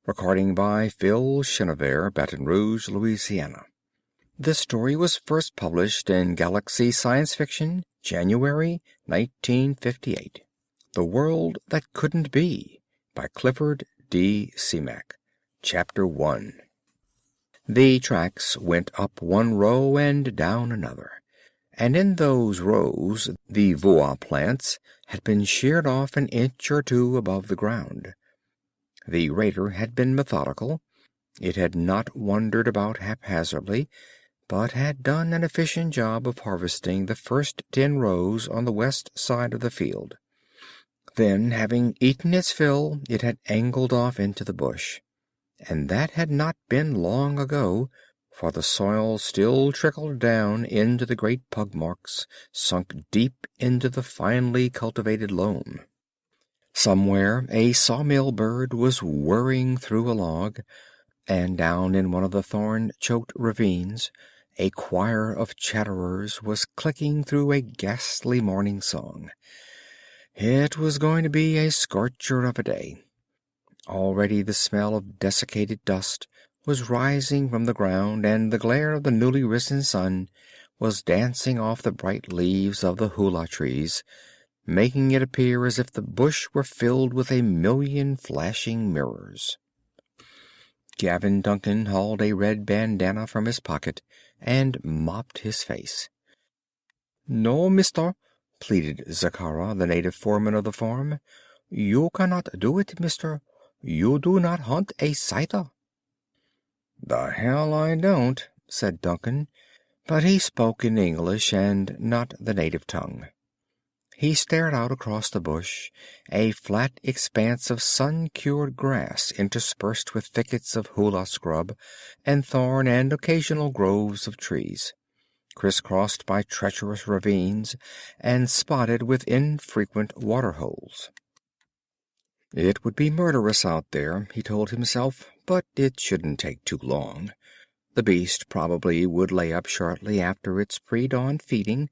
Recording by Phil Chenevert, Baton Rouge, Louisiana. This story was first published in Galaxy Science Fiction, January 1958. The World That Couldn't Be, by Clifford D. Simak. Chapter 1. The tracks went up one row and down another, and in those rows the voa plants had been sheared off an inch or two above the ground. The raider had been methodical. It had not wandered about haphazardly, but had done an efficient job of harvesting the first 10 rows on the west side of the field. Then, having eaten its fill, it had angled off into the bush. And that had not been long ago, for the soil still trickled down into the great pug marks, sunk deep into the finely cultivated loam. Somewhere a sawmill bird was whirring through a log, and down in one of the thorn-choked ravines a choir of chatterers was clicking through a ghastly morning song. It was going to be a scorcher of a day. Already the smell of desiccated dust was rising from the ground, and the glare of the newly risen sun was dancing off the bright leaves of the hula trees, making it appear as if the bush were filled with a million flashing mirrors. Gavin Duncan hauled a red bandana from his pocket and mopped his face. "No, mister," pleaded Zakara, the native foreman of the farm. "You cannot do it, mister. You do not hunt a scyther." "The hell I don't," said Duncan, but he spoke in English and not the native tongue. He stared out across the bush, a flat expanse of sun-cured grass interspersed with thickets of hula scrub and thorn and occasional groves of trees, crisscrossed by treacherous ravines and spotted with infrequent water-holes. It would be murderous out there, he told himself, but it shouldn't take too long. The beast probably would lay up shortly after its pre-dawn feeding,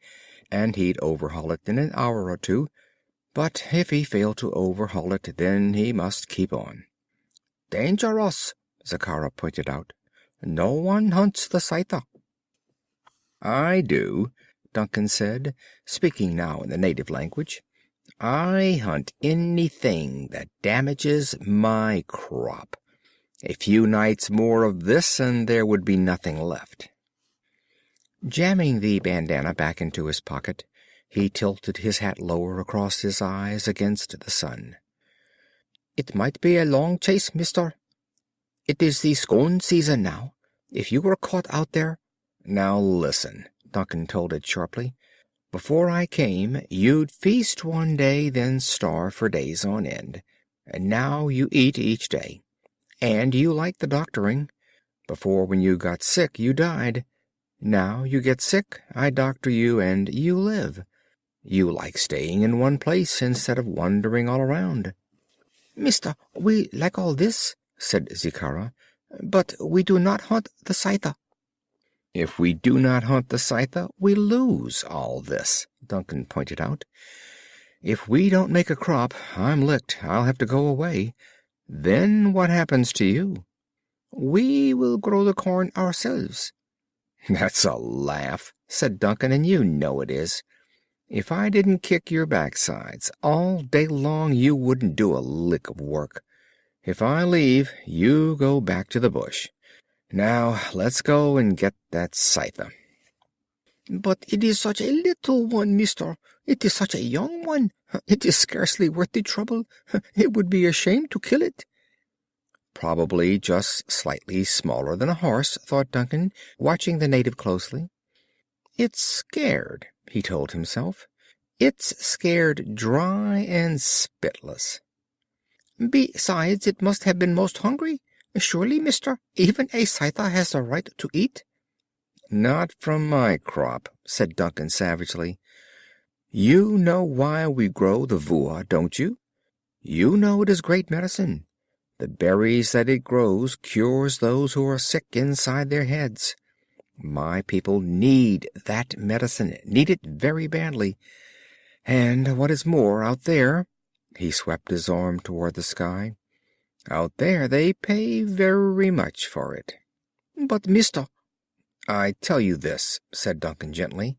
and he'd overhaul it in an hour or two. But if he failed to overhaul it, then he must keep on. "Dangerous," Zakara pointed out. "No one hunts the scyther." "I do," Duncan said, speaking now in the native language. "I hunt anything that damages my crop. A few nights more of this and there would be nothing left." Jamming the bandana back into his pocket, he tilted his hat lower across his eyes against the sun. "It might be a long chase, mister. It is the scone season now. If you were caught out there—" "Now listen," Duncan told it sharply. "Before I came, you'd feast one day, then starve for days on end. And now you eat each day. And you like the doctoring. Before, when you got sick, you died. Now you get sick, I doctor you, and you live. You like staying in one place instead of wandering all around." "Mister, we like all this," said Zakara, "but we do not hunt the scyther." "If we do not hunt the scyther, we lose all this," Duncan pointed out. "If we don't make a crop, I'm licked. I'll have to go away. Then what happens to you?" "We will grow the corn ourselves." "That's a laugh," said Duncan, "and you know it is. If I didn't kick your backsides all day long, you wouldn't do a lick of work. If I leave, you go back to the bush. Now, let's go and get that scyther." "But it is such a little one, mister. It is such a young one. It is scarcely worth the trouble. It would be a shame to kill it." "Probably just slightly smaller than a horse," thought Duncan, watching the native closely. "It's scared," he told himself. "It's scared dry and spitless." "Besides, it must have been most hungry. Surely, mister, even a scyther has the right to eat." "Not from my crop," said Duncan savagely. "You know why we grow the voa, don't you? You know it is great medicine. The berries that it grows cures those who are sick inside their heads. My people need that medicine, need it very badly. And what is more, out there," he swept his arm toward the sky, Out there they pay very much for it." "But, mister—" "I tell you this," said Duncan gently.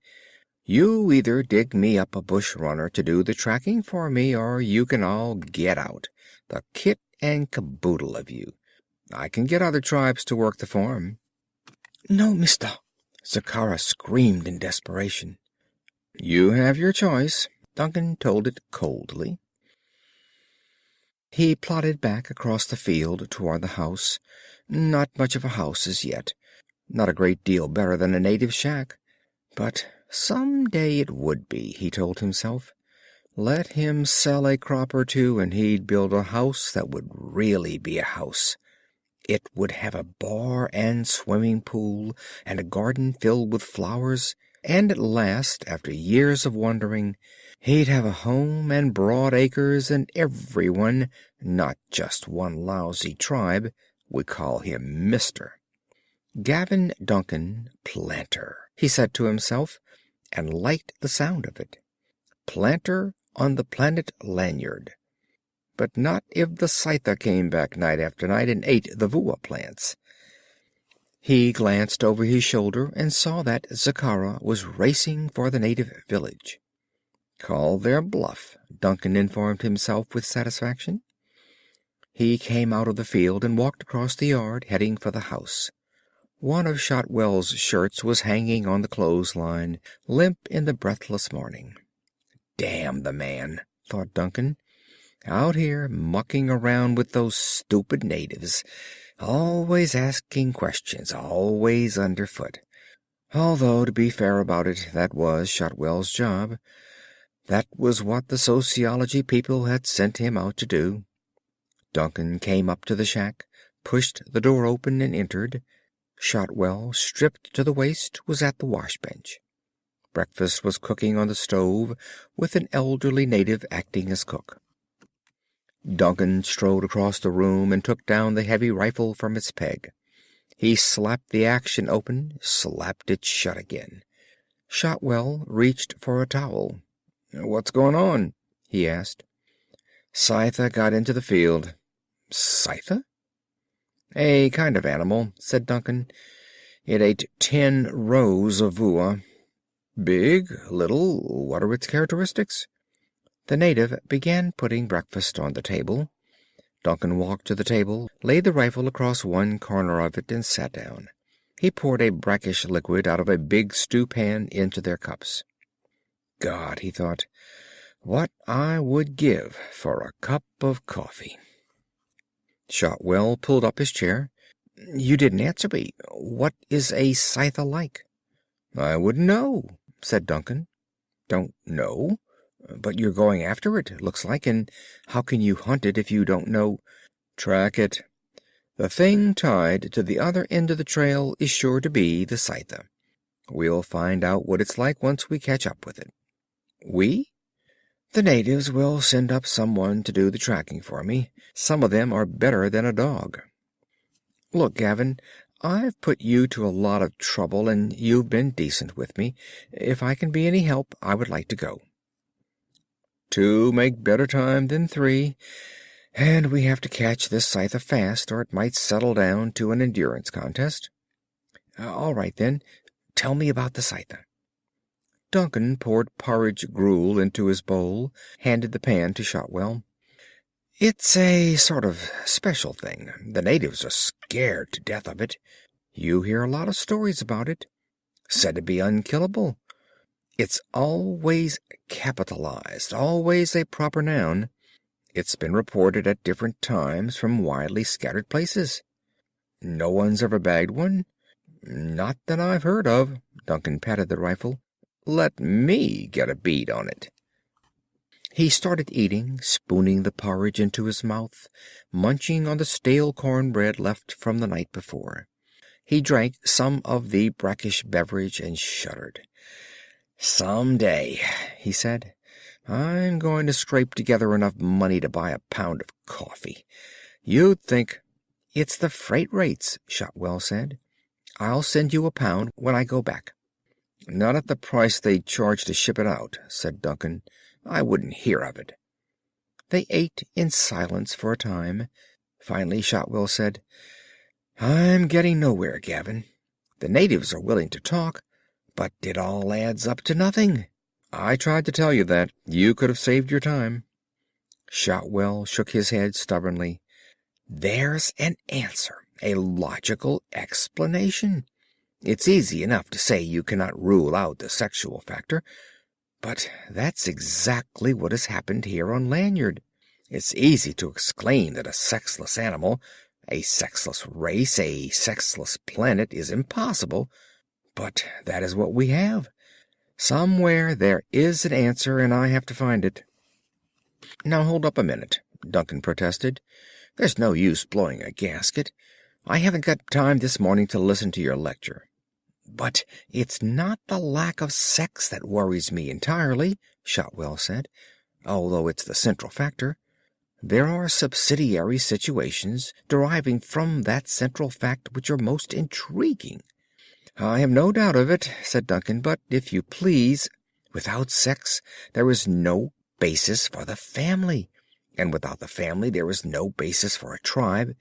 "You either dig me up a bush runner to do the tracking for me, or you can all get out, the kit and caboodle of you. I can get other tribes to work the farm." "No, mister!" Zakhara screamed in desperation. "You have your choice," Duncan told it coldly. He plodded back across the field toward the house. Not much of a house as yet. Not a great deal better than a native shack. But some day it would be, he told himself. Let him sell a crop or two and he'd build a house that would really be a house. It would have a bar and swimming pool and a garden filled with flowers, and at last, after years of wandering, he'd have a home and broad acres, and everyone, not just one lousy tribe, would call him Mister. Gavin Duncan, planter, he said to himself, and liked the sound of it. Planter on the planet Lanyard. But not if the Scytha came back night after night and ate the Vua plants. He glanced over his shoulder and saw that Zakhara was racing for the native village. Call their bluff, Duncan informed himself with satisfaction. He came out of the field and walked across the yard, heading for the house. One of Shotwell's shirts was hanging on the clothesline, limp in the breathless morning. Damn the man, thought Duncan. Out here mucking around with those stupid natives, always asking questions, always underfoot. Although, to be fair about it, that was Shotwell's job. That was what the sociology people had sent him out to do. Duncan came up to the shack, pushed the door open, and entered. Shotwell, stripped to the waist, was at the wash-bench. Breakfast was cooking on the stove, with an elderly native acting as cook. Duncan strode across the room and took down the heavy rifle from its peg. He slapped the action open, slapped it shut again. Shotwell reached for a towel. "What's going on?" he asked. "Scytha got into the field." "Scytha?" "A kind of animal," said Duncan. "It ate 10 rows of Vua." "Big? Little? What are its characteristics?" The native began putting breakfast on the table. Duncan walked to the table, laid the rifle across one corner of it, and sat down. He poured a brackish liquid out of a big stew pan into their cups. God, he thought, what I would give for a cup of coffee. Shotwell pulled up his chair. "You didn't answer me. What is a Scytha like?" "I wouldn't know," said Duncan. "Don't know? But you're going after it, looks like, and how can you hunt it if you don't know—" "Track it. The thing tied to the other end of the trail is sure to be the Scytha. We'll find out what it's like once we catch up with it." "We?" "The natives will send up someone to do the tracking for me. Some of them are better than a dog. Look, Gavin, I've put you to a lot of trouble, and you've been decent with me. If I can be any help, I would like to go." "Two make better time than three, and we have to catch this Scytha fast, or it might settle down to an endurance contest." "All right, then. Tell me about the Scytha." Duncan poured porridge gruel into his bowl, handed the pan to Shotwell. "It's a sort of special thing. The natives are scared to death of it. You hear a lot of stories about it. Said to be unkillable. It's always capitalized, always a proper noun. It's been reported at different times from widely scattered places." "No one's ever bagged one?" "Not that I've heard of." Duncan patted the rifle. "Let me get a bead on it." He started eating, spooning the porridge into his mouth, munching on the stale cornbread left from the night before. He drank some of the brackish beverage and shuddered. "Some day," he said, "I'm going to scrape together enough money to buy a pound of coffee. You'd think—" "It's the freight rates," Shotwell said. "I'll send you a pound when I go back." "Not at the price they'd charge to ship it out," said Duncan. "I wouldn't hear of it." They ate in silence for a time. Finally Shotwell said, "I'm getting nowhere, Gavin. The natives are willing to talk, but it all adds up to nothing. I tried to tell you that. You could have saved your time." Shotwell shook his head stubbornly. "There's an answer, a logical explanation. It's easy enough to say you cannot rule out the sexual factor, but that's exactly what has happened here on Lanyard. It's easy to exclaim that a sexless animal, a sexless race, a sexless planet is impossible, but that is what we have. Somewhere there is an answer, and I have to find it." "Now hold up a minute," Duncan protested. "There's no use blowing a gasket. I haven't got time this morning to listen to your lecture." "But it's not the lack of sex that worries me entirely," Shotwell said, "although it's the central factor. There are subsidiary situations deriving from that central fact which are most intriguing." "I have no doubt of it," said Duncan, "but if you please, without sex there is no basis for the family, and without the family there is no basis for a tribe,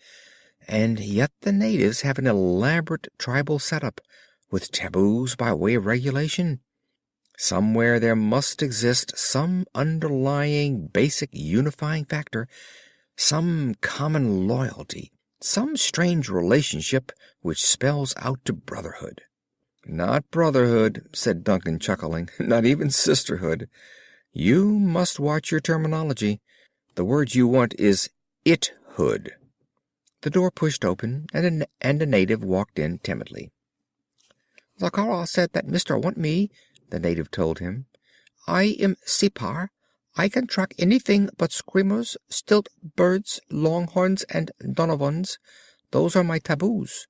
and yet the natives have an elaborate tribal setup, with taboos by way of regulation. Somewhere there must exist some underlying basic unifying factor, some common loyalty, some strange relationship which spells out to brotherhood." "Not brotherhood," said Duncan, chuckling. "Not even sisterhood. You must watch your terminology. The word you want is ithood." The door pushed open, and a native walked in timidly. "Zakara said that Mister want me," the native told him. "I am Sipar. I can track anything but screamers, stilt birds, longhorns, and donovans. Those are my taboos."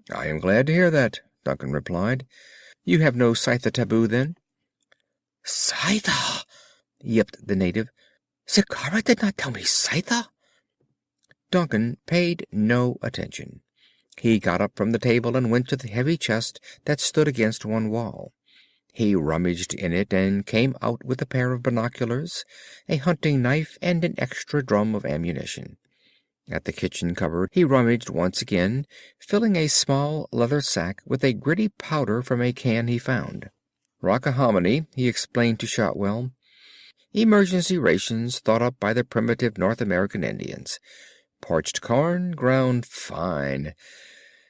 "I am glad to hear that," Duncan replied. "You have no Scytha taboo, then?" "Scytha!" yipped the native. "Zakara did not tell me Scytha." Duncan paid no attention. He got up from the table and went to the heavy chest that stood against one wall. He rummaged in it and came out with a pair of binoculars, a hunting knife, and an extra drum of ammunition. At the kitchen cupboard he rummaged once again, filling a small leather sack with a gritty powder from a can he found. "Rockahominy," he explained to Shotwell. "Emergency rations thought up by the primitive North American Indians. Parched corn, ground fine.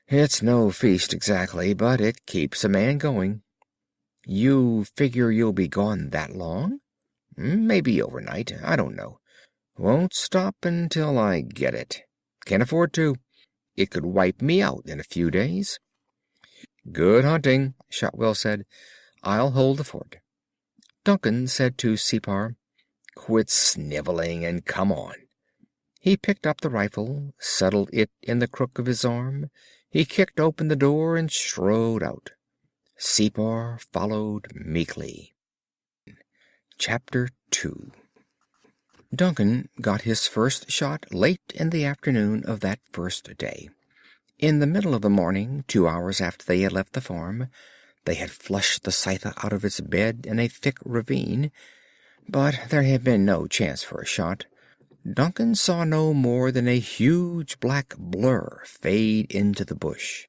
It's no feast exactly, but it keeps a man going." "You figure you'll be gone that long?" "Maybe overnight. I don't know. Won't stop until I get it. Can't afford to. It could wipe me out in a few days." "Good hunting," Shotwell said. "I'll hold the fort." Duncan said to Sipar, "Quit sniveling and come on." He picked up the rifle, settled it in the crook of his arm. He kicked open the door and strode out. Sipar followed meekly. Chapter 2. Duncan got his first shot late in the afternoon of that first day. In the middle of the morning, 2 hours after they had left the farm, they had flushed the Scytha out of its bed in a thick ravine, but there had been no chance for a shot. Duncan saw no more than a huge black blur fade into the bush.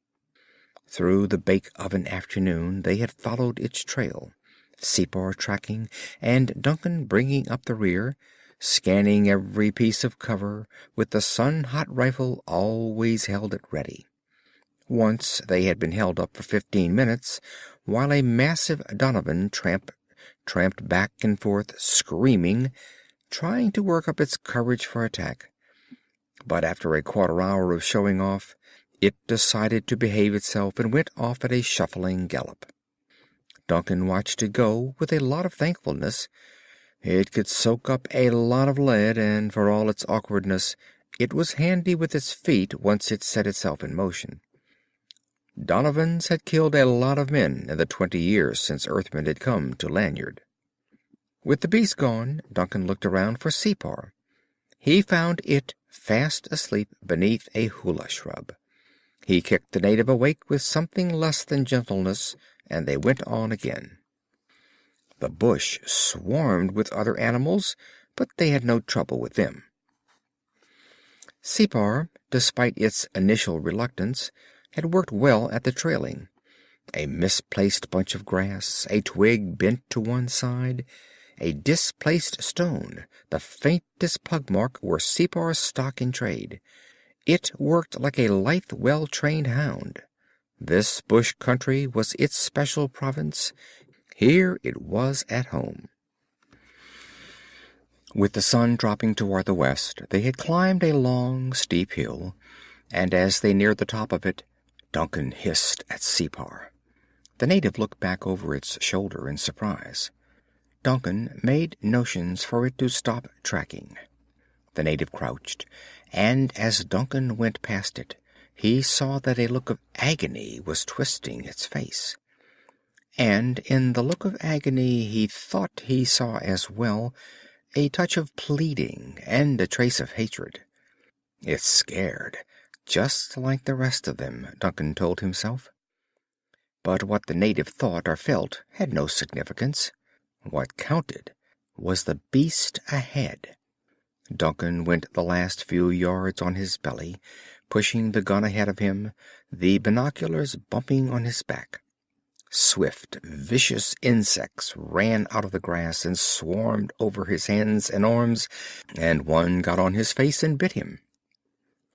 Through the bake-oven afternoon they had followed its trail, Sipar tracking and Duncan bringing up the rear, scanning every piece of cover with the sun-hot rifle always held at ready. Once they had been held up for 15 minutes while a massive donovan tramped back and forth, screaming, trying to work up its courage for attack. But after a quarter hour of showing off, it decided to behave itself and went off at a shuffling gallop. Duncan watched it go with a lot of thankfulness. It could soak up a lot of lead, and for all its awkwardness, it was handy with its feet once it set itself in motion. Donovans had killed a lot of men in the 20 years since Earthmen had come to Lanyard. With the beast gone, Duncan looked around for Sipar. He found it fast asleep beneath a hula shrub. He kicked the native awake with something less than gentleness, and they went on again. The bush swarmed with other animals, but they had no trouble with them. Separ, despite its initial reluctance, had worked well at the trailing. A misplaced bunch of grass, a twig bent to one side, a displaced stone, the faintest pug mark were Separ's stock in trade. It worked like a lithe, well-trained hound. This bush country was its special province. Here it was at home. With the sun dropping toward the west, they had climbed a long, steep hill, and as they neared the top of it, Duncan hissed at Separ. The native looked back over its shoulder in surprise. Duncan made motions for it to stop tracking. The native crouched, and as Duncan went past it, he saw that a look of agony was twisting its face. And in the look of agony he thought he saw as well a touch of pleading and a trace of hatred. It's scared, just like the rest of them, Duncan told himself. But what the native thought or felt had no significance. What counted was the beast ahead. Duncan went the last few yards on his belly, pushing the gun ahead of him, the binoculars bumping on his back. Swift, vicious insects ran out of the grass and swarmed over his hands and arms, and one got on his face and bit him.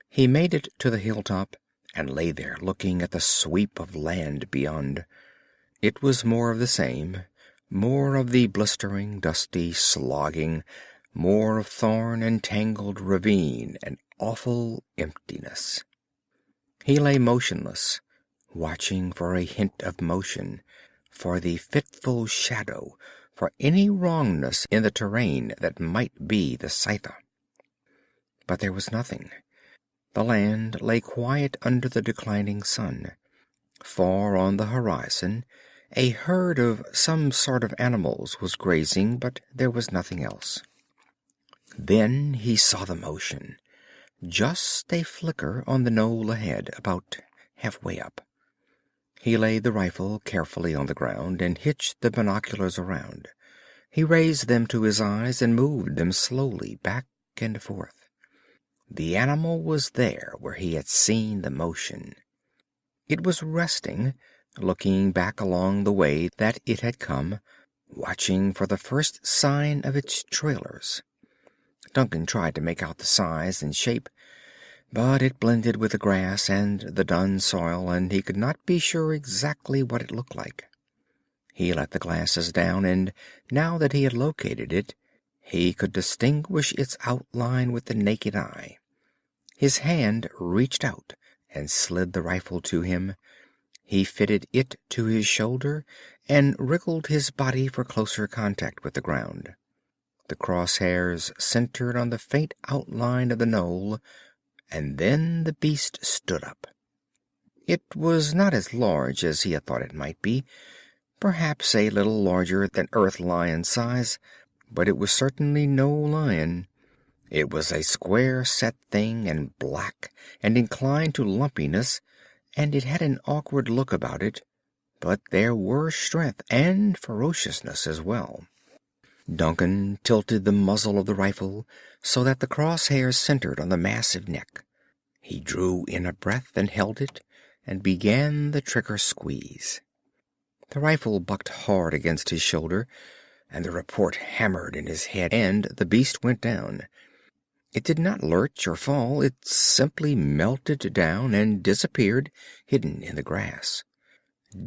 He made it to the hilltop and lay there looking at the sweep of land beyond. It was more of the same, more of the blistering, dusty slogging, more of thorn and tangled ravine and awful emptiness. He lay motionless, watching for a hint of motion, for the fitful shadow, for any wrongness in the terrain that might be the Scytha. But there was nothing. The land lay quiet under the declining sun. Far on the horizon, a herd of some sort of animals was grazing, but there was nothing else. Then he saw the motion, just a flicker on the knoll ahead, about halfway up. He laid the rifle carefully on the ground and hitched the binoculars around. He raised them to his eyes and moved them slowly back and forth. The animal was there where he had seen the motion. It was resting, looking back along the way that it had come, watching for the first sign of its trailers. Duncan tried to make out the size and shape, but it blended with the grass and the dun soil, and he could not be sure exactly what it looked like. He let the glasses down, and now that he had located it, he could distinguish its outline with the naked eye. His hand reached out and slid the rifle to him. He fitted it to his shoulder and wriggled his body for closer contact with the ground. The crosshairs centered on the faint outline of the knoll, and then the beast stood up. It was not as large as he had thought it might be, perhaps a little larger than earth lion size, but it was certainly no lion. It was a square set thing and black and inclined to lumpiness, and it had an awkward look about it, but there were strength and ferociousness as well. Duncan tilted the muzzle of the rifle so that the crosshairs centered on the massive neck. He drew in a breath and held it, and began the trigger squeeze. The rifle bucked hard against his shoulder, and the report hammered in his head, and the beast went down. It did not lurch or fall, it simply melted down and disappeared, hidden in the grass.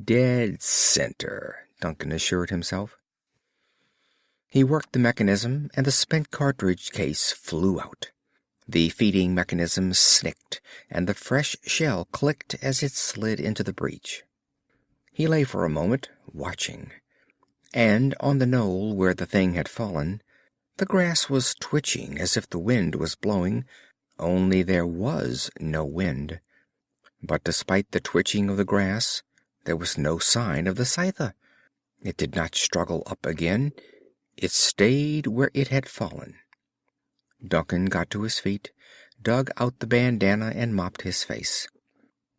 Dead center, Duncan assured himself. He worked the mechanism, and the spent cartridge case flew out. The feeding mechanism snicked, and the fresh shell clicked as it slid into the breech. He lay for a moment, watching. And on the knoll where the thing had fallen, the grass was twitching as if the wind was blowing, only there was no wind. But despite the twitching of the grass, there was no sign of the Scytha. It did not struggle up again. It stayed where it had fallen. Duncan got to his feet, dug out the bandana, and mopped his face.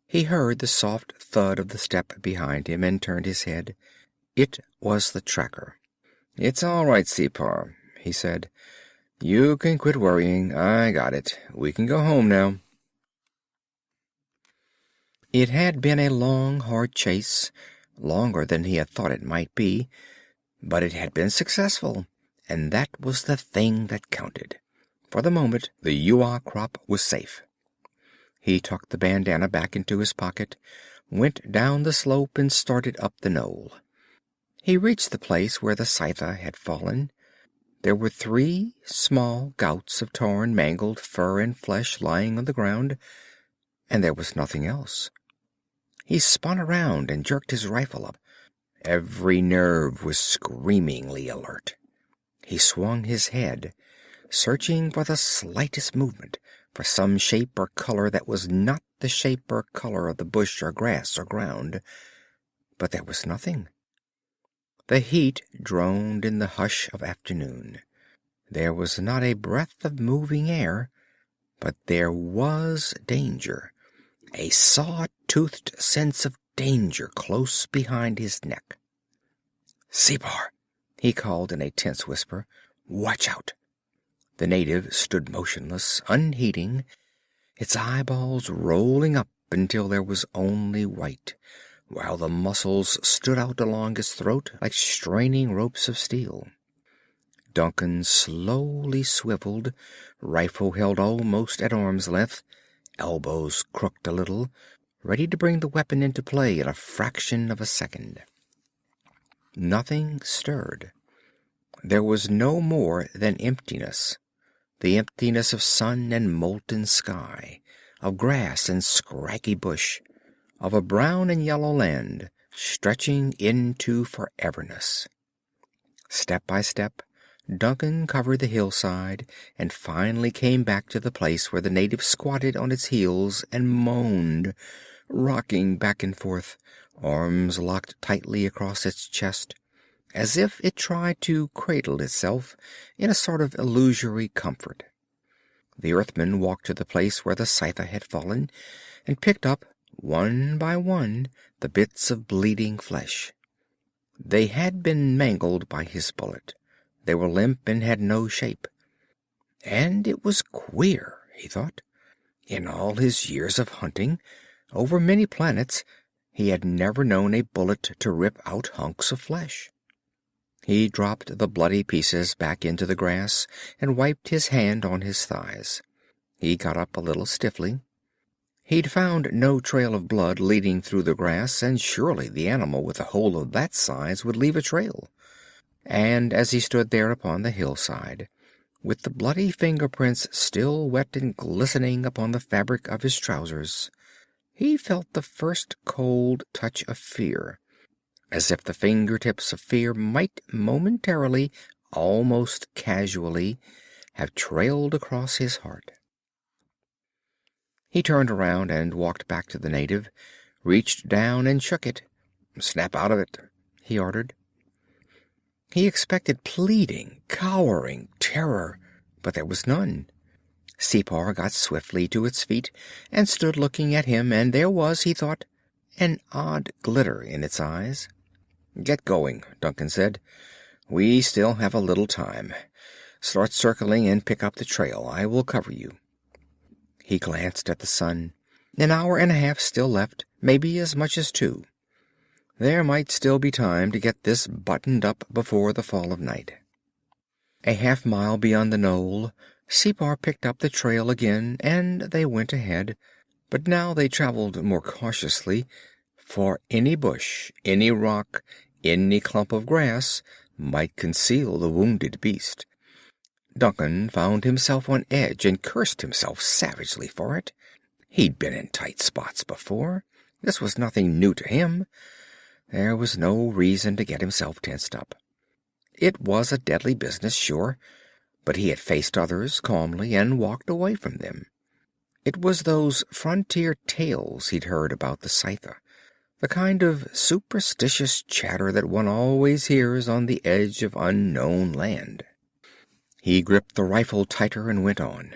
He heard the soft thud of the step behind him and turned his head. It was the tracker. "It's all right, Separ," he said. You can quit worrying. I got it. We can go home now." It had been a long, hard chase, longer than he had thought it might be, but it had been successful, and that was the thing that counted. For the moment, the yuca crop was safe. He tucked the bandana back into his pocket, went down the slope, and started up the knoll. He reached the place where the scythe had fallen. There were 3 small gouts of torn, mangled fur and flesh lying on the ground, and there was nothing else. He spun around and jerked his rifle up. Every nerve was screamingly alert. He swung his head, searching for the slightest movement, for some shape or color that was not the shape or color of the bush or grass or ground. But there was nothing. The heat droned in the hush of afternoon. There was not a breath of moving air, but there was danger, a saw-toothed sense of danger close behind his neck. "Separ!" he called in a tense whisper. "Watch out!" The native stood motionless, unheeding, its eyeballs rolling up until there was only white, while the muscles stood out along his throat like straining ropes of steel. Duncan slowly swiveled, rifle held almost at arm's length, elbows crooked a little, ready to bring the weapon into play in a fraction of a second. Nothing stirred. There was no more than emptiness, the emptiness of sun and molten sky, of grass and scraggy bush, of a brown and yellow land stretching into foreverness. Step by step, Duncan covered the hillside and finally came back to the place where the native squatted on its heels and moaned, rocking back and forth, arms locked tightly across its chest, as if it tried to cradle itself in a sort of illusory comfort. The Earthman walked to the place where the scythe had fallen and picked up, one by one, the bits of bleeding flesh. They had been mangled by his bullet. They were limp and had no shape. And it was queer, he thought. In all his years of hunting, over many planets, he had never known a bullet to rip out hunks of flesh. He dropped the bloody pieces back into the grass and wiped his hand on his thighs. He got up a little stiffly. He'd found no trail of blood leading through the grass, and surely the animal with a hole of that size would leave a trail. And as he stood there upon the hillside, with the bloody fingerprints still wet and glistening upon the fabric of his trousers, he felt the first cold touch of fear, as if the fingertips of fear might momentarily, almost casually, have trailed across his heart. He turned around and walked back to the native, reached down and shook it. "Snap out of it," he ordered. He expected pleading, cowering, terror, but there was none. Separ got swiftly to its feet and stood looking at him, and there was, he thought, an odd glitter in its eyes. "Get going," Duncan said. "We still have a little time. Start circling and pick up the trail. I will cover you." He glanced at the sun. An hour and a half still left, maybe as much as 2. There might still be time to get this buttoned up before the fall of night. A half-mile beyond the knoll, Separ picked up the trail again, and they went ahead. But now they traveled more cautiously, for any bush, any rock, any clump of grass might conceal the wounded beast. Duncan found himself on edge and cursed himself savagely for it. He'd been in tight spots before. This was nothing new to him. There was no reason to get himself tensed up. It was a deadly business, sure, but he had faced others calmly and walked away from them. It was those frontier tales he'd heard about the scythe, the kind of superstitious chatter that one always hears on the edge of unknown land. He gripped the rifle tighter and went on.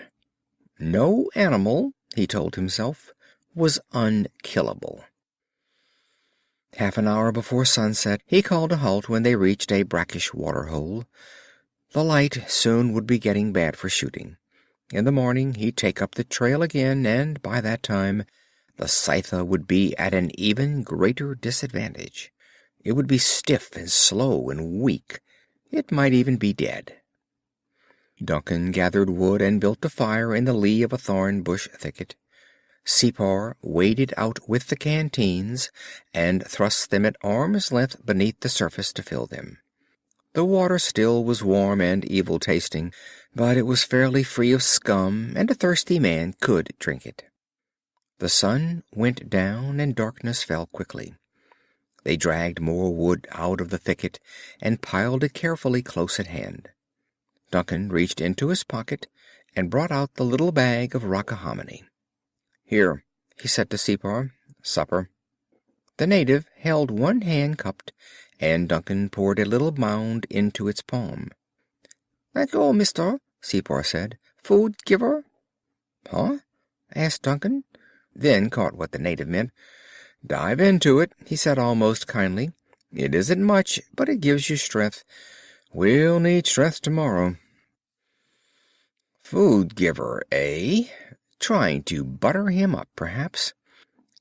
No animal, he told himself, was unkillable. Half an hour before sunset, he called a halt when they reached a brackish water-hole. The light soon would be getting bad for shooting. In the morning he'd take up the trail again, and by that time the scyther would be at an even greater disadvantage. It would be stiff and slow and weak. It might even be dead. Duncan gathered wood and built a fire in the lee of a thorn bush thicket. Separ waded out with the canteens and thrust them at arm's length beneath the surface to fill them. The water still was warm and evil-tasting, but it was fairly free of scum, and a thirsty man could drink it. The sun went down and darkness fell quickly. They dragged more wood out of the thicket and piled it carefully close at hand. Duncan reached into his pocket and brought out the little bag of rockahominy. "Here," he said to Separ, "supper." The native held one hand cupped, and Duncan poured a little mound into its palm. "Thank you, mister," Separ said. "Food giver?" "Huh?" asked Duncan, then caught what the native meant. "Dive into it," he said almost kindly. "It isn't much, but it gives you strength. We'll need strength tomorrow." Food giver, eh? Trying to butter him up, perhaps.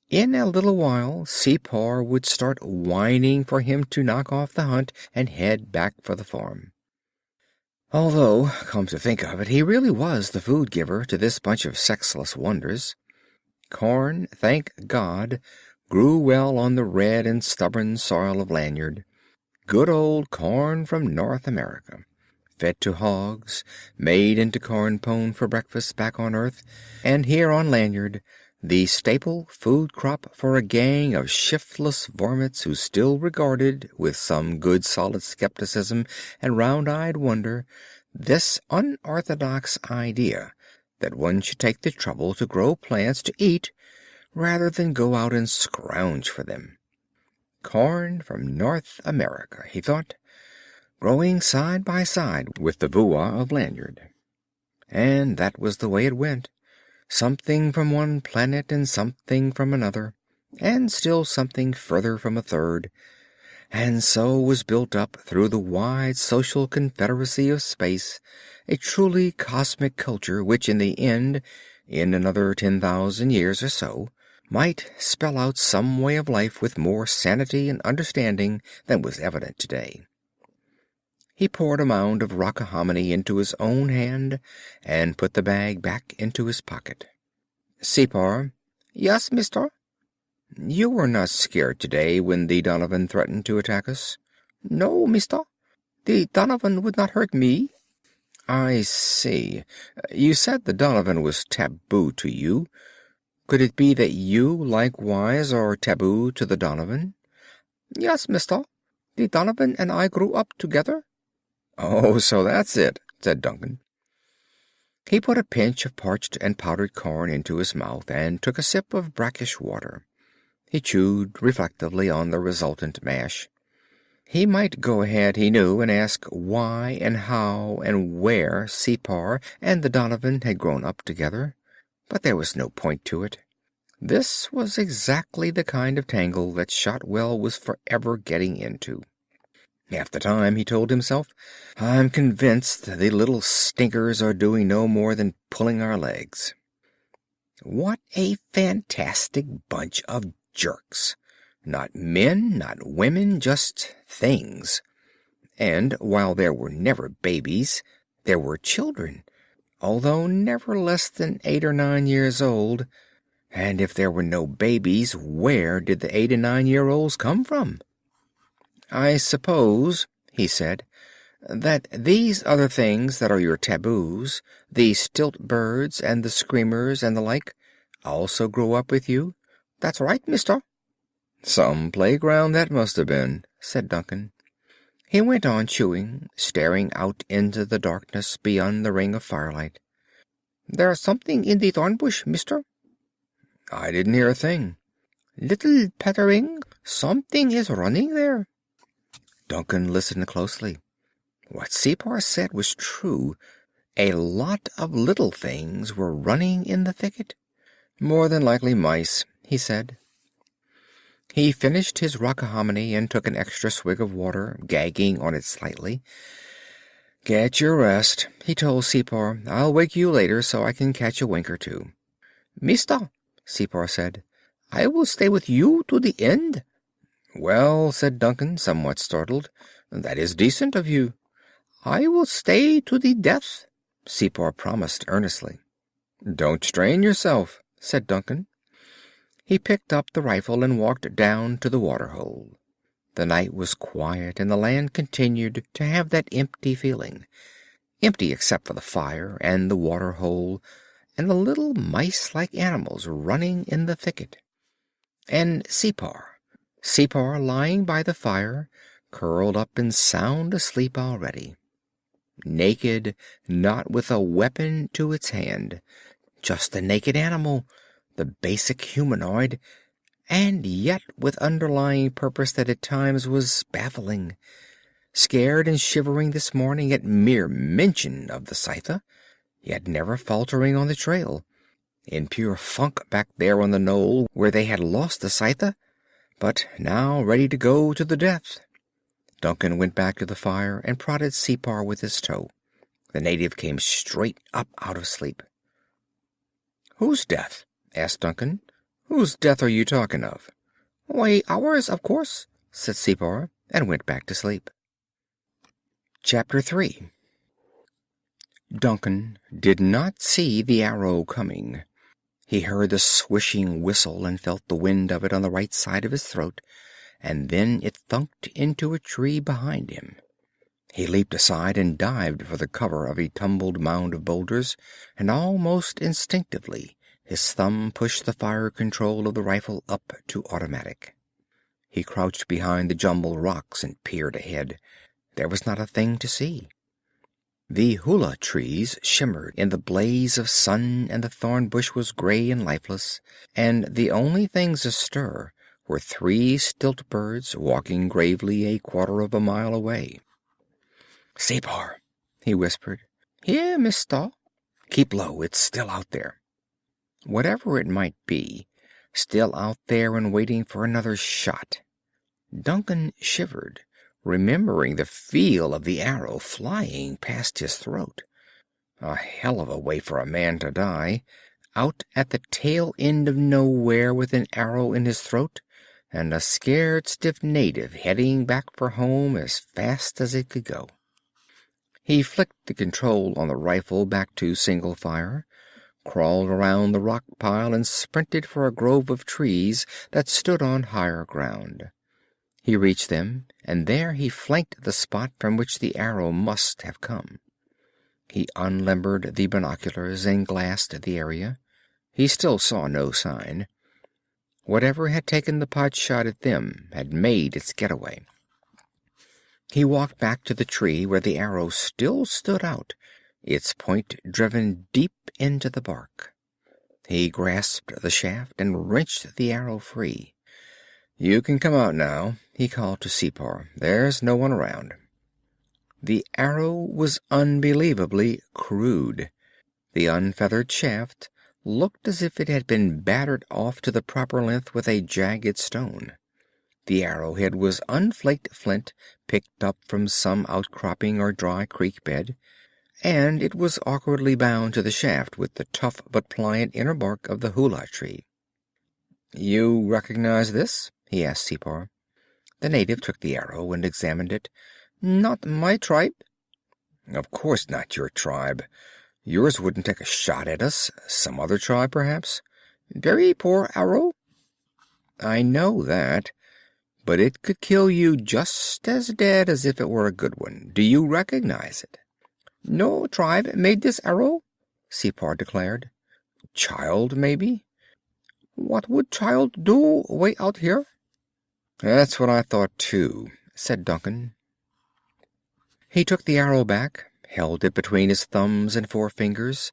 In a little while Separ would start whining for him to knock off the hunt and head back for the farm. Although, come to think of it, he really was the food giver to this bunch of sexless wonders. Corn, thank God, grew well on the red and stubborn soil of Lanyard. Good old corn from North America. Fed to hogs, made into corn pone for breakfast back on Earth, and here on Lanyard, the staple food crop for a gang of shiftless varmints who still regarded, with some good solid skepticism and round-eyed wonder, this unorthodox idea that one should take the trouble to grow plants to eat rather than go out and scrounge for them. Corn from North America, he thought, growing side by side with the vua of Lanyard. And that was the way it went. Something from one planet and something from another, and still something further from a third, and so was built up through the wide social confederacy of space a truly cosmic culture which in the end, in another 10,000 years or so, might spell out some way of life with more sanity and understanding than was evident today. He poured a mound of rockahominy into his own hand and put the bag back into his pocket. "Separ." "Yes, mister." "You were not scared today when the Donovan threatened to attack us?" "No, mister. The Donovan would not hurt me." "I see. You said the Donovan was taboo to you. Could it be that you, likewise, are taboo to the Donovan?" "Yes, mister. The Donovan and I grew up together." "Oh, so that's it," said Duncan. He put a pinch of parched and powdered corn into his mouth and took a sip of brackish water. He chewed reflectively on the resultant mash. He might go ahead, he knew, and ask why and how and where Separ and the Donovan had grown up together, but there was no point to it. This was exactly the kind of tangle that Shotwell was forever getting into. Half the time, he told himself, "I'm convinced the little stinkers are doing no more than pulling our legs." What a fantastic bunch of jerks! Not men, not women, just things. And while there were never babies, there were children, although never less than 8 or 9 years old. And if there were no babies, where did the 8 and 9-year-olds come from? "I suppose," he said, "that these other things that are your taboos, the stilt birds and the screamers and the like, also grew up with you?" "That's right, mister." "Some playground that must have been," said Duncan. He went on chewing, staring out into the darkness beyond the ring of firelight. "There's something in the thorn bush, mister." "I didn't hear a thing." "Little pattering. Something is running there." Duncan listened closely. What Separ said was true. A lot of little things were running in the thicket. "More than likely mice," he said. He finished his rockahominy and took an extra swig of water, gagging on it slightly. "Get your rest," he told Separ. "I'll wake you later so I can catch a wink or two." "Mister," Separ said, "I will stay with you to the end." "Well," said Duncan, somewhat startled, "that is decent of you." "I will stay to the death," Separ promised earnestly. "Don't strain yourself," said Duncan. He picked up the rifle and walked down to the water hole. The night was quiet and the land continued to have that empty feeling. Empty except for the fire and the water hole and the little mice-like animals running in the thicket. And Separ lying by the fire, curled up and sound asleep already. Naked, not with a weapon to its hand. Just a naked animal, the basic humanoid, and yet with underlying purpose that at times was baffling. Scared and shivering this morning at mere mention of the Scytha, yet never faltering on the trail. In pure funk back there on the knoll where they had lost the Scytha, but now ready to go to the death. Duncan went back to the fire and prodded Separ with his toe. The native came straight up out of sleep. "Whose death?" asked Duncan. "Whose death are you talking of?" "Why, ours, of course," said Separ, and went back to sleep. Chapter 3. Duncan did not see the arrow coming. He heard the swishing whistle and felt the wind of it on the right side of his throat, and then it thunked into a tree behind him. He leaped aside and dived for the cover of a tumbled mound of boulders, and almost instinctively his thumb pushed the fire control of the rifle up to automatic. He crouched behind the jumbled rocks and peered ahead. There was not a thing to see. The hula trees shimmered in the blaze of sun, and the thorn bush was gray and lifeless, and the only things astir were 3 stilt birds walking gravely a quarter of a mile away. "Separ," he whispered. "Here, mister." "Keep low. It's still out there." Whatever it might be, still out there and waiting for another shot. Duncan shivered, remembering the feel of the arrow flying past his throat. A hell of a way for a man to die, out at the tail end of nowhere with an arrow in his throat, and a scared, stiff native heading back for home as fast as it could go. He flicked the control on the rifle back to single fire, crawled around the rock pile, and sprinted for a grove of trees that stood on higher ground. He reached them, and there he flanked the spot from which the arrow must have come. He unlimbered the binoculars and glassed the area. He still saw no sign. Whatever had taken the pot shot at them had made its getaway. He walked back to the tree where the arrow still stood out, its point driven deep into the bark. He grasped the shaft and wrenched the arrow free. "You can come out now," he called to Separ. "There's no one around." The arrow was unbelievably crude. The unfeathered shaft looked as if it had been battered off to the proper length with a jagged stone. The arrowhead was unflaked flint picked up from some outcropping or dry creek bed, and it was awkwardly bound to the shaft with the tough but pliant inner bark of the hula tree. "You recognize this?" he asked Separ. The native took the arrow and examined it. "Not my tribe." "Of course not your tribe. Yours wouldn't take a shot at us. Some other tribe, perhaps?" "Very poor arrow." "I know that. But it could kill you just as dead as if it were a good one. Do you recognize it?" "No tribe made this arrow," Separ declared. "Child, maybe?" "What would child do way out here?" "That's what I thought, too," said Duncan. He took the arrow back, held it between his thumbs and forefingers,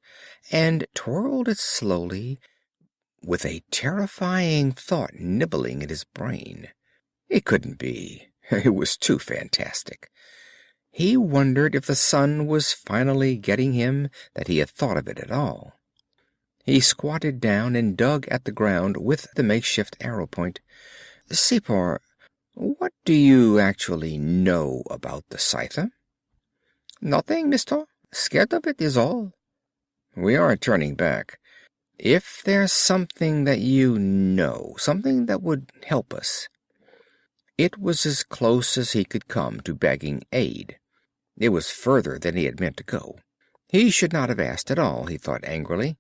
and twirled it slowly, with a terrifying thought nibbling at his brain. It couldn't be. It was too fantastic. He wondered if the sun was finally getting him, that he had thought of it at all. He squatted down and dug at the ground with the makeshift arrow point. "Separ, what do you actually know about the Scytha?" "Nothing, mister. Scared of it is all." "We aren't turning back. If there's something that you know, something that would help us." It was as close as he could come to begging aid. It was further than he had meant to go. He should not have asked at all, he thought angrily.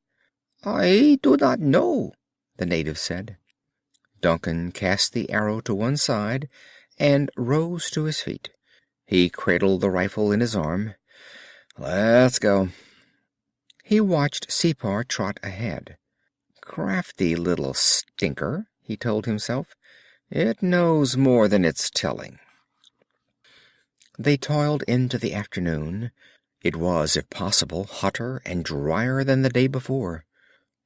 "I do not know," the native said. Duncan cast the arrow to one side and rose to his feet. He cradled the rifle in his arm. "Let's go." He watched Separ trot ahead. "Crafty little stinker," he told himself. "It knows more than it's telling." They toiled into the afternoon. It was, if possible, hotter and drier than the day before.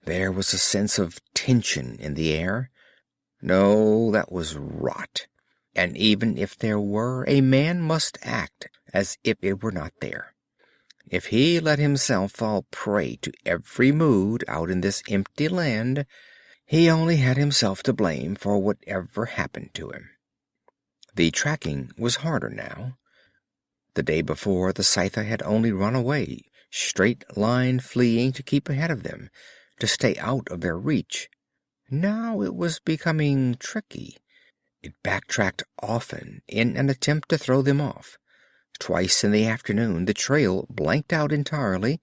There was a sense of tension in the air. No, that was rot. And even if there were, a man must act as if it were not there. If he let himself fall prey to every mood out in this empty land, he only had himself to blame for whatever happened to him. The tracking was harder now. The day before, the Scyther had only run away, straight line fleeing to keep ahead of them, to stay out of their reach. Now it was becoming tricky. It backtracked often in an attempt to throw them off. Twice in the afternoon the trail blanked out entirely,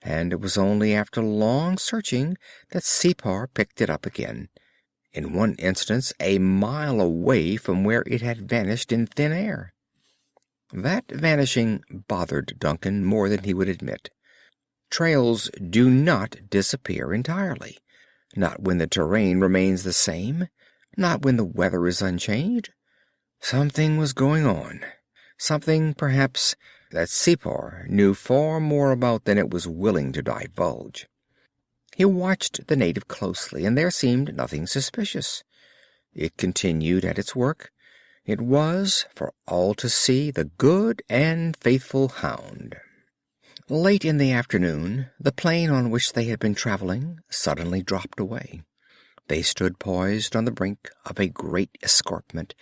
and it was only after long searching that Separ picked it up again, in one instance a mile away from where it had vanished in thin air. That vanishing bothered Duncan more than he would admit. Trails do not disappear entirely. Not when the terrain remains the same, not when the weather is unchanged. Something was going on. Something, perhaps, that Separ knew far more about than it was willing to divulge. He watched the native closely, and there seemed nothing suspicious. It continued at its work. It was, for all to see, the good and faithful hound. Late in the afternoon, the plain on which they had been traveling suddenly dropped away. They stood poised on the brink of a great escarpment,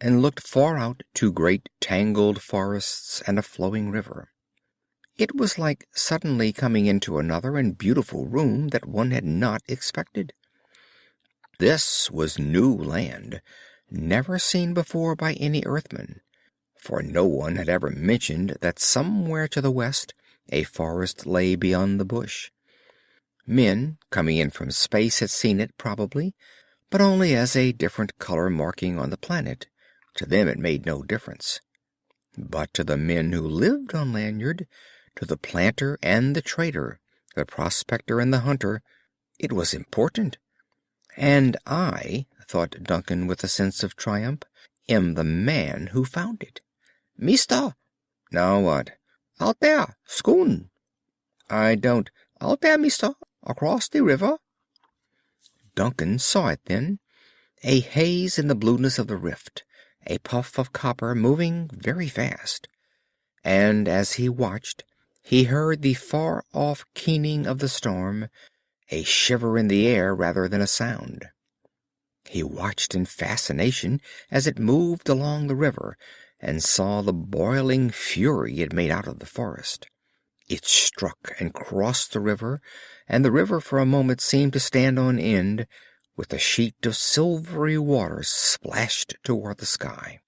and looked far out to great tangled forests and a flowing river. It was like suddenly coming into another and beautiful room that one had not expected. This was new land, never seen before by any Earthman, for no one had ever mentioned that somewhere to the west a forest lay beyond the bush. Men coming in from space had seen it, probably, but only as a different color marking on the planet. To them it made no difference. But to the men who lived on Lanyard, to the planter and the trader, the prospector and the hunter, it was important. And I, thought Duncan with a sense of triumph, am the man who found it. "Mister!" "Now what?" "Out there, schoon." "I don't—" "Out there, mister, across the river." Duncan saw it then, a haze in the blueness of the rift, a puff of copper moving very fast. And as he watched, he heard the far-off keening of the storm, a shiver in the air rather than a sound. He watched in fascination as it moved along the river, and saw the boiling fury it made out of the forest. It struck and crossed the river, and the river for a moment seemed to stand on end, with a sheet of silvery water splashed toward the sky.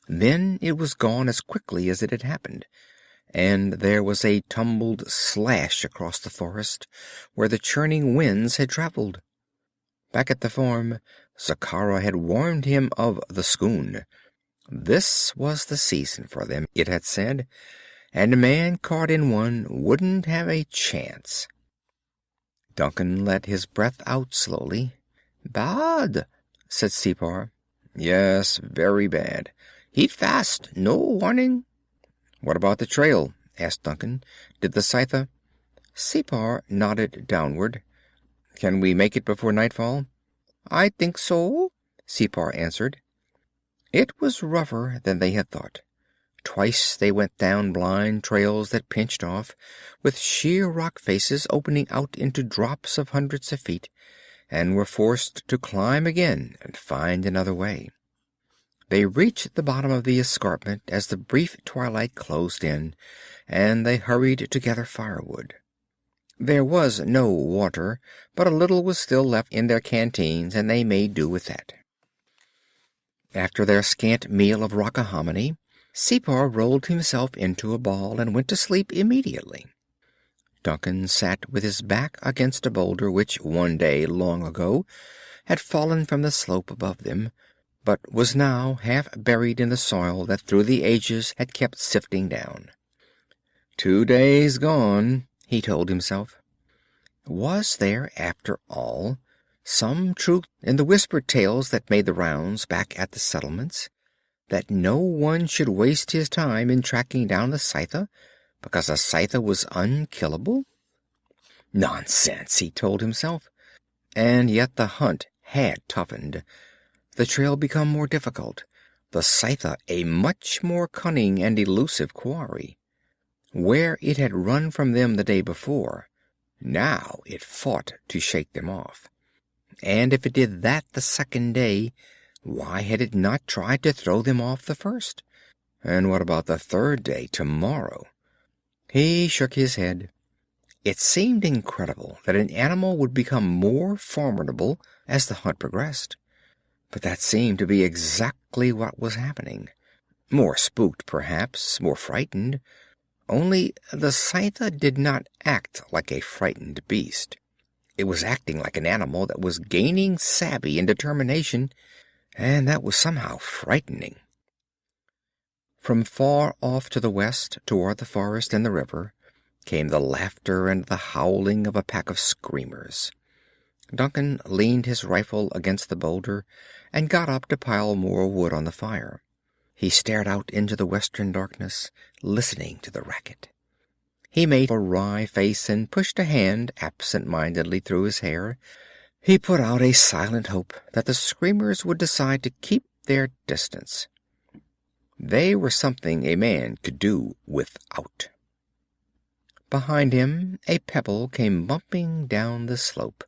Then it was gone as quickly as it had happened, and there was a tumbled slash across the forest where the churning winds had traveled. Back at the farm, Zakhara had warned him of the schoon. This was the season for them, it had said, and a man caught in one wouldn't have a chance. Duncan let his breath out slowly. "Bad," said Separ. "Yes, very bad. "Heat fast, no warning." "What about the trail?" asked Duncan. "Did the Scyther—" Separ nodded downward. "Can we make it before nightfall?" "I think so," Separ answered. It was rougher than they had thought. Twice they went down blind trails that pinched off, with sheer rock faces opening out into drops of hundreds of feet, and were forced to climb again and find another way. They reached the bottom of the escarpment as the brief twilight closed in, and they hurried to gather firewood. There was no water, but a little was still left in their canteens, and they made do with that. After their scant meal of rockahominy, Separ rolled himself into a ball and went to sleep immediately. Duncan sat with his back against a boulder which, one day long ago, had fallen from the slope above them, but was now half buried in the soil that through the ages had kept sifting down. 2 days gone, he told himself. Was there, after all, some truth in the whispered tales that made the rounds back at the settlements, that no one should waste his time in tracking down the Scytha, because a Scytha was unkillable? Nonsense, he told himself. And yet the hunt had toughened, the trail become more difficult, the Scytha a much more cunning and elusive quarry. Where it had run from them the day before, now it fought to shake them off. And if it did that the second day, why had it not tried to throw them off the first? And what about the third day, tomorrow? He shook his head. It seemed incredible that an animal would become more formidable as the hunt progressed. But that seemed to be exactly what was happening. More spooked, perhaps, more frightened. Only the Scytha did not act like a frightened beast. It was acting like an animal that was gaining savvy and determination, and that was somehow frightening. From far off to the west, toward the forest and the river, came the laughter and the howling of a pack of screamers. Duncan leaned his rifle against the boulder and got up to pile more wood on the fire. He stared out into the western darkness, listening to the racket. He made a wry face and pushed a hand absent-mindedly through his hair. He put out a silent hope that the screamers would decide to keep their distance. They were something a man could do without. Behind him, a pebble came bumping down the slope.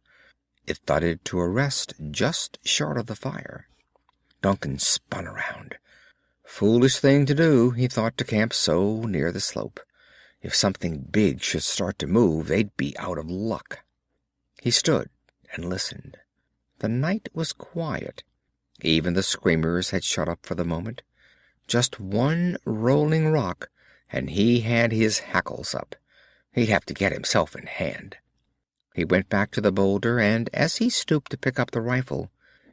It thudded to a rest just short of the fire. Duncan spun around. Foolish thing to do, he thought, to camp so near the slope. If something big should start to move, they'd be out of luck. He stood and listened. The night was quiet. Even the screamers had shut up for the moment. Just one rolling rock, and he had his hackles up. He'd have to get himself in hand. He went back to the boulder, and as he stooped to pick up the rifle,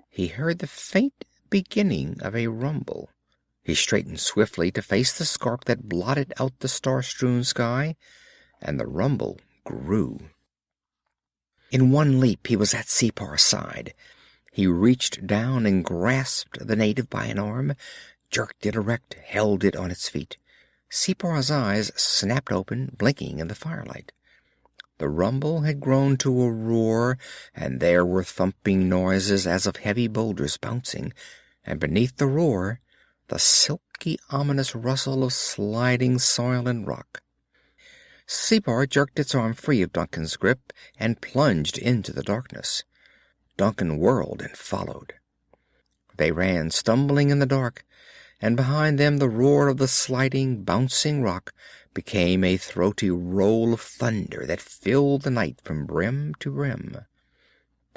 he heard the faint beginning of a rumble. He straightened swiftly to face the scarp that blotted out the star-strewn sky, and the rumble grew. In one leap he was at Separ's side. He reached down and grasped the native by an arm, jerked it erect, held it on its feet. Separ's eyes snapped open, blinking in the firelight. The rumble had grown to a roar, and there were thumping noises as of heavy boulders bouncing, and beneath the roar, the silky, ominous rustle of sliding soil and rock. Separ jerked its arm free of Duncan's grip and plunged into the darkness. Duncan whirled and followed. They ran stumbling in the dark, and behind them the roar of the sliding, bouncing rock became a throaty roll of thunder that filled the night from brim to brim.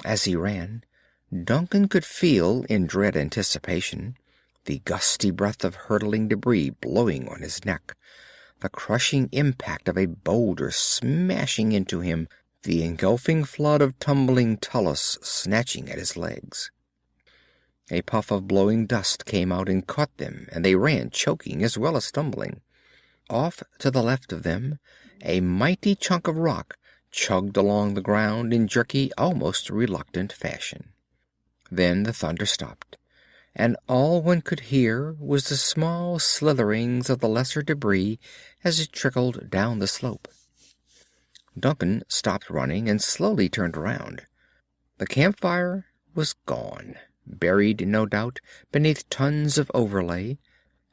As he ran, Duncan could feel, in dread anticipation, the gusty breath of hurtling debris blowing on his neck, the crushing impact of a boulder smashing into him, the engulfing flood of tumbling talus snatching at his legs. A puff of blowing dust came out and caught them, and they ran, choking as well as stumbling. Off to the left of them, a mighty chunk of rock chugged along the ground in jerky, almost reluctant fashion. Then the thunder stopped, and all one could hear was the small slitherings of the lesser debris as it trickled down the slope. Duncan stopped running and slowly turned around. The campfire was gone, buried, no doubt, beneath tons of overlay,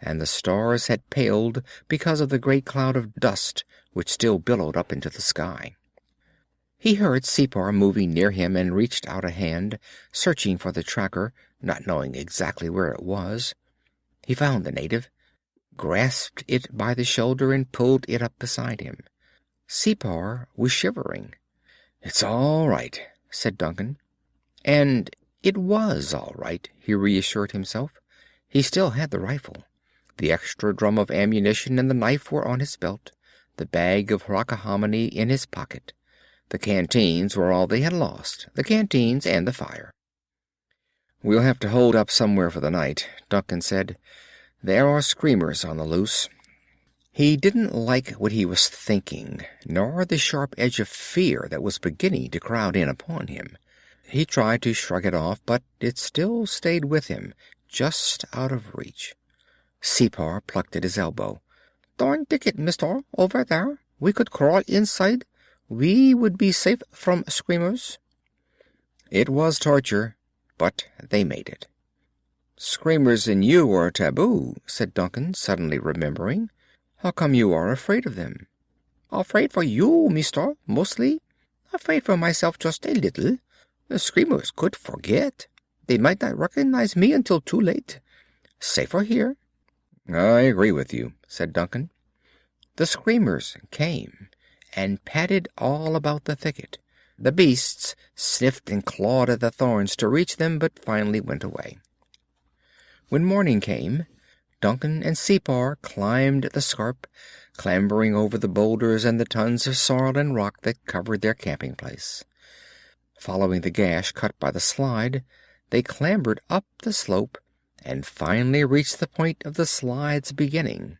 and the stars had paled because of the great cloud of dust which still billowed up into the sky. He heard Separ moving near him and reached out a hand, searching for the tracker, not knowing exactly where it was. He found the native, grasped it by the shoulder, and pulled it up beside him. Separ was shivering. "It's all right," said Duncan. And it was all right, he reassured himself. He still had the rifle. The extra drum of ammunition and the knife were on his belt, the bag of rockahominy in his pocket. The canteens were all they had lost, the canteens and the fire. "We'll have to hold up somewhere for the night," Duncan said. "There are screamers on the loose." He didn't like what he was thinking, nor the sharp edge of fear that was beginning to crowd in upon him. He tried to shrug it off, but it still stayed with him, just out of reach. Separ plucked at his elbow. "Don't take it, mister, over there. We could crawl inside. We would be safe from screamers." It was torture, but they made it. "Screamers and you are taboo," said Duncan, suddenly remembering. "How come you are afraid of them?" "Afraid for you, mister, mostly. Afraid for myself just a little. The screamers could forget. They might not recognize me until too late. Safer here." "I agree with you," said Duncan. The screamers came and padded all about the thicket. The beasts sniffed and clawed at the thorns to reach them, but finally went away. When morning came, Duncan and Separ climbed the scarp, clambering over the boulders and the tons of soil and rock that covered their camping place. Following the gash cut by the slide, they clambered up the slope and finally reached the point of the slide's beginning.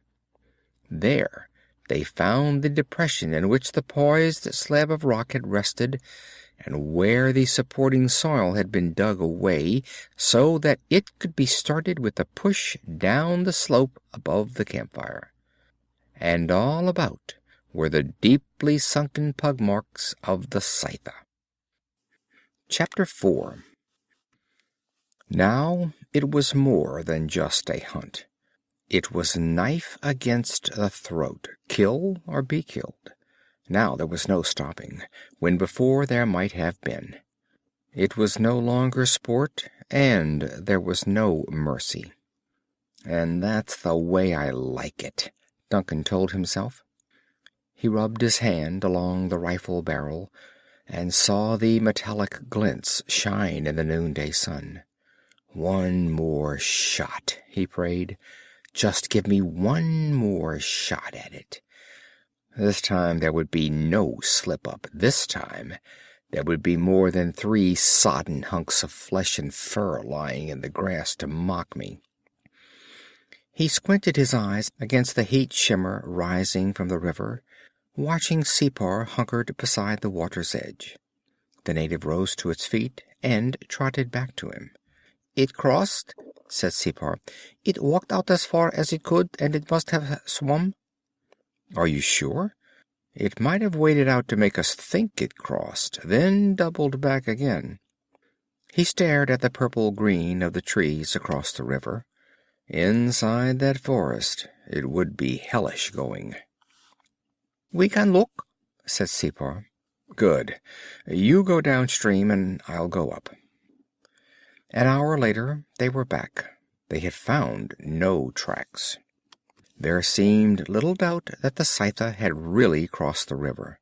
There they found the depression in which the poised slab of rock had rested, and where the supporting soil had been dug away so that it could be started with a push down the slope above the campfire. And all about were the deeply sunken pug marks of the scythe. Chapter 4. Now it was more than just a hunt. It was knife against the throat, kill or be killed. Now there was no stopping, when before there might have been. It was no longer sport, and there was no mercy. "And that's the way I like it," Duncan told himself. He rubbed his hand along the rifle barrel and saw the metallic glints shine in the noonday sun. "One more shot," he prayed. "Just give me one more shot at it. This time there would be no slip-up. This time there would be more than 3 sodden hunks of flesh and fur lying in the grass to mock me." He squinted his eyes against the heat shimmer rising from the river, watching Separ hunkered beside the water's edge. The native rose to its feet and trotted back to him. "It crossed," said Separ. "It walked out as far as it could, and it must have swum." "Are you sure? It might have waded out to make us think it crossed, then doubled back again." He stared at the purple green of the trees across the river. Inside that forest it would be hellish going. "We can look," said Separ. "Good. You go downstream and I'll go up." An hour later they were back. They had found no tracks. There seemed little doubt that the scythe had really crossed the river.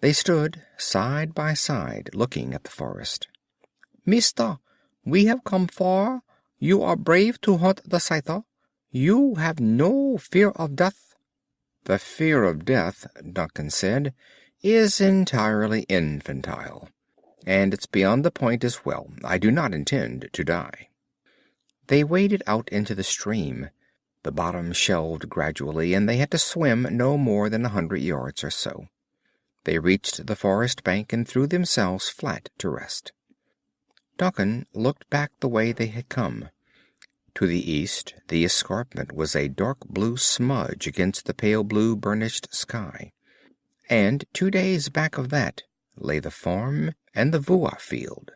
They stood side by side, looking at the forest. "Mister, we have come far. You are brave to hunt the scythe. You have no fear of death." "The fear of death," Duncan said, "is entirely infantile. And it's beyond the point as well. I do not intend to die." They waded out into the stream. The bottom shelved gradually, and they had to swim no more than 100 yards or so. They reached the forest bank and threw themselves flat to rest. Duncan looked back the way they had come. To the east, the escarpment was a dark blue smudge against the pale blue burnished sky. And 2 days back of that lay the farm and the Vua field.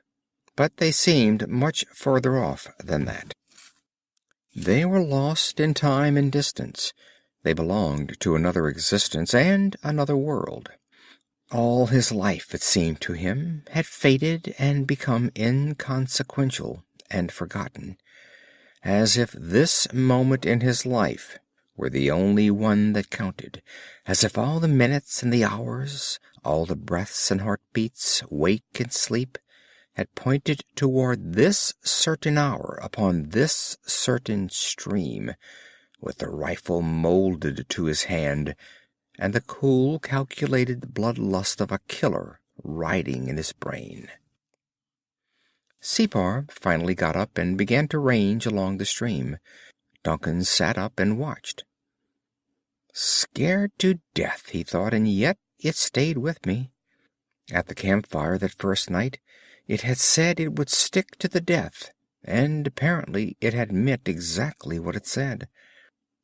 But they seemed much further off than that. They were lost in time and distance. They belonged to another existence and another world. All his life, it seemed to him, had faded and become inconsequential and forgotten. as if this moment in his life were the only one that counted, as if all the minutes and the hours, all the breaths and heartbeats, wake and sleep, had pointed toward this certain hour upon this certain stream, with the rifle molded to his hand, and the cool, calculated bloodlust of a killer riding in his brain. Separ finally got up and began to range along the stream. Duncan sat up and watched. Scared to death, he thought, and yet it stayed with me. At the campfire that first night, it had said it would stick to the death, and apparently it had meant exactly what it said.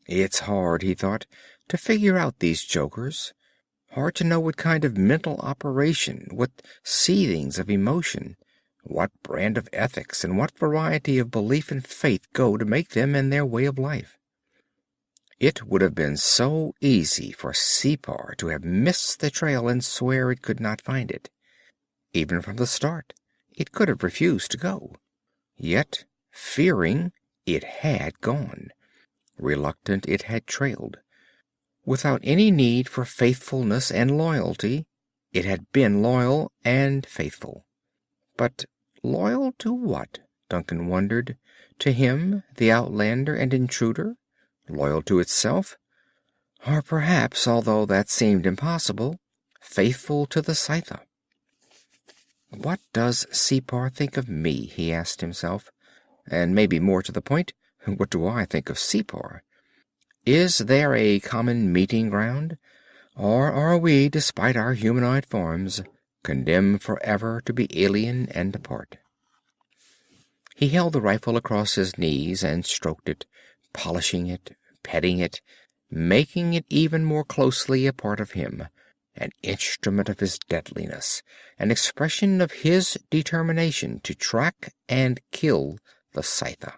It's hard, he thought, to figure out these jokers. Hard to know what kind of mental operation, what seethings of emotion, what brand of ethics, and what variety of belief and faith go to make them and their way of life. It would have been so easy for Separ to have missed the trail and swear it could not find it. Even from the start, it could have refused to go. Yet, fearing, it had gone. Reluctant, it had trailed. Without any need for faithfulness and loyalty, it had been loyal and faithful. But loyal to what? Duncan wondered. To him, the outlander and intruder? Loyal to itself? Or perhaps, although that seemed impossible, faithful to the Scytha. What does Separ think of me? He asked himself. And maybe more to the point, what do I think of Separ? Is there a common meeting ground? Or are we, despite our humanoid forms, condemned forever to be alien and apart? He held the rifle across his knees and stroked it, polishing it, petting it, making it even more closely a part of him, an instrument of his deadliness, an expression of his determination to track and kill the Scytha.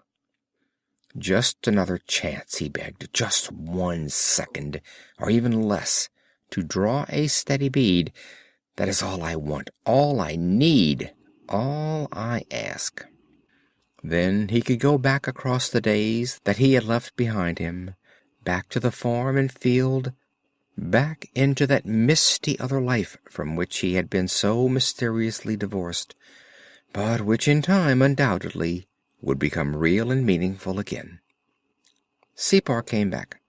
Just another chance, he begged, just 1 second, or even less, to draw a steady bead. That is all I want, all I need, all I ask. Then he could go back across the days that he had left behind him, back to the farm and field, back into that misty other life from which he had been so mysteriously divorced, but which in time undoubtedly would become real and meaningful again. Separ came back.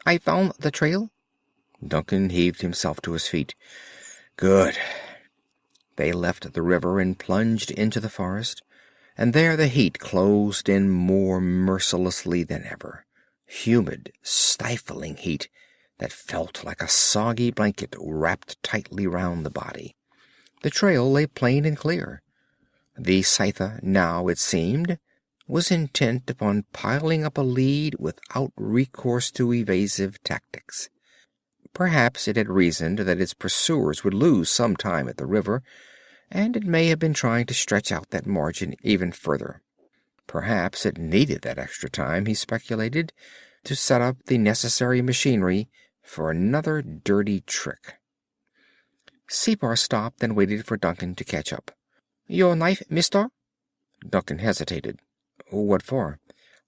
I found the trail. Duncan heaved himself to his feet. Good. They left the river and plunged into the forest, and there the heat closed in more mercilessly than ever. Humid, stifling heat that felt like a soggy blanket wrapped tightly round the body. The trail lay plain and clear. The Scytha now, it seemed, was intent upon piling up a lead without recourse to evasive tactics. Perhaps it had reasoned that its pursuers would lose some time at the river, and it may have been trying to stretch out that margin even further. Perhaps it needed that extra time, he speculated, to set up the necessary machinery for another dirty trick. Separ stopped and waited for Duncan to catch up. Your knife, mister? Duncan hesitated. What for?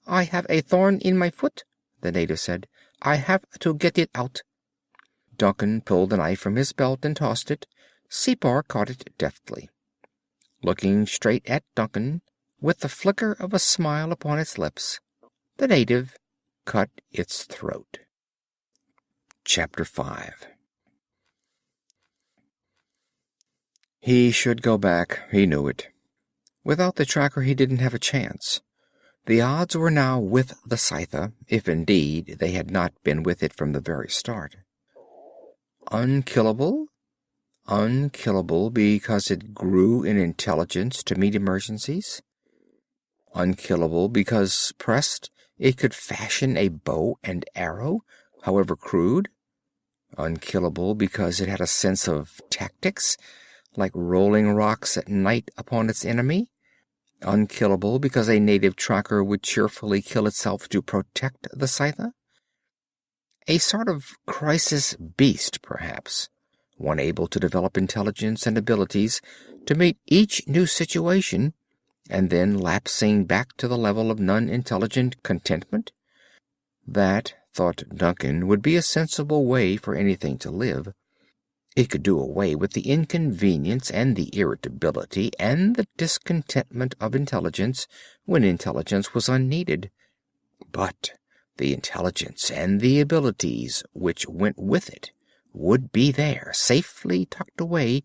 I have a thorn in my foot, the native said. I have to get it out. Duncan pulled the knife from his belt and tossed it. Separ caught it deftly. Looking straight at Duncan, with the flicker of a smile upon its lips, the native cut its throat. Chapter 5. He should go back, he knew it. Without the tracker he didn't have a chance. The odds were now with the Scytha, if indeed they had not been with it from the very start. Unkillable? Unkillable because it grew in intelligence to meet emergencies? Unkillable because, pressed, it could fashion a bow and arrow, however crude? Unkillable because it had a sense of tactics, like rolling rocks at night upon its enemy? Unkillable because a native tracker would cheerfully kill itself to protect the Scytha? A sort of crisis beast, perhaps, one able to develop intelligence and abilities to meet each new situation, and then lapsing back to the level of non-intelligent contentment? That, thought Duncan, would be a sensible way for anything to live. It could do away with the inconvenience and the irritability and the discontentment of intelligence when intelligence was unneeded. But the intelligence and the abilities which went with it would be there, safely tucked away,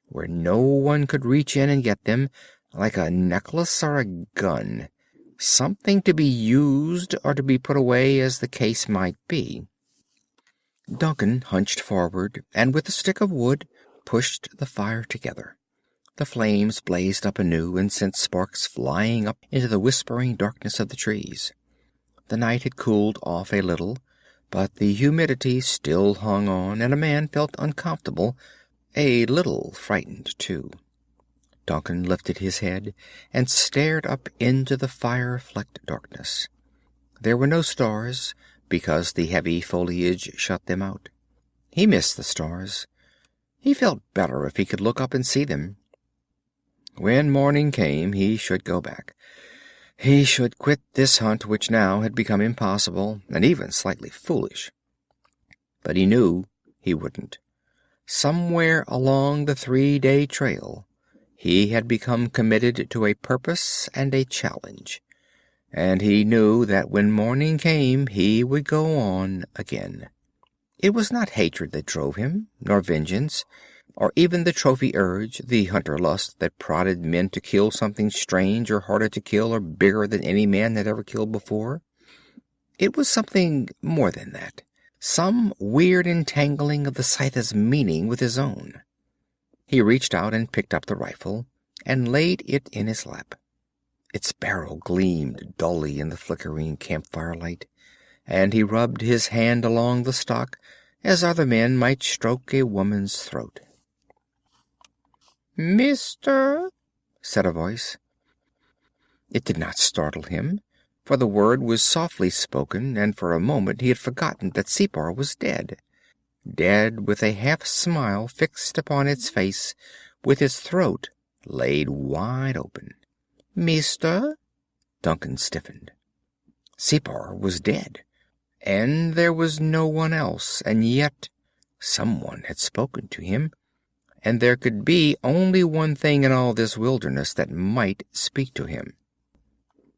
where no one could reach in and get them, like a necklace or a gun, something to be used or to be put away as the case might be. Duncan hunched forward and with a stick of wood pushed the fire together. The flames blazed up anew and sent sparks flying up into the whispering darkness of the trees. The night had cooled off a little, but the humidity still hung on, and a man felt uncomfortable, a little frightened too. Duncan lifted his head and stared up into the fire-flecked darkness. There were no stars, because the heavy foliage shut them out. He missed the stars. He felt better if he could look up and see them. When morning came, he should go back. He should quit this hunt which now had become impossible and even slightly foolish. But he knew he wouldn't. Somewhere along the 3-day trail, he had become committed to a purpose and a challenge, and he knew that when morning came he would go on again. It was not hatred that drove him, nor vengeance, or even the trophy urge, the hunter lust that prodded men to kill something strange or harder to kill or bigger than any man had ever killed before. It was something more than that, some weird entangling of the scythe's meaning with his own. He reached out and picked up the rifle and laid it in his lap. Its barrel gleamed dully in the flickering campfire light, and he rubbed his hand along the stock as other men might stroke a woman's throat. "Mister," said a voice. It did not startle him, for the word was softly spoken, and for a moment he had forgotten that Separ was dead. Dead, with a half-smile fixed upon its face, with its throat laid wide open. "Mister?" Duncan stiffened. Separ was dead, and there was no one else, and yet someone had spoken to him, and there could be only one thing in all this wilderness that might speak to him.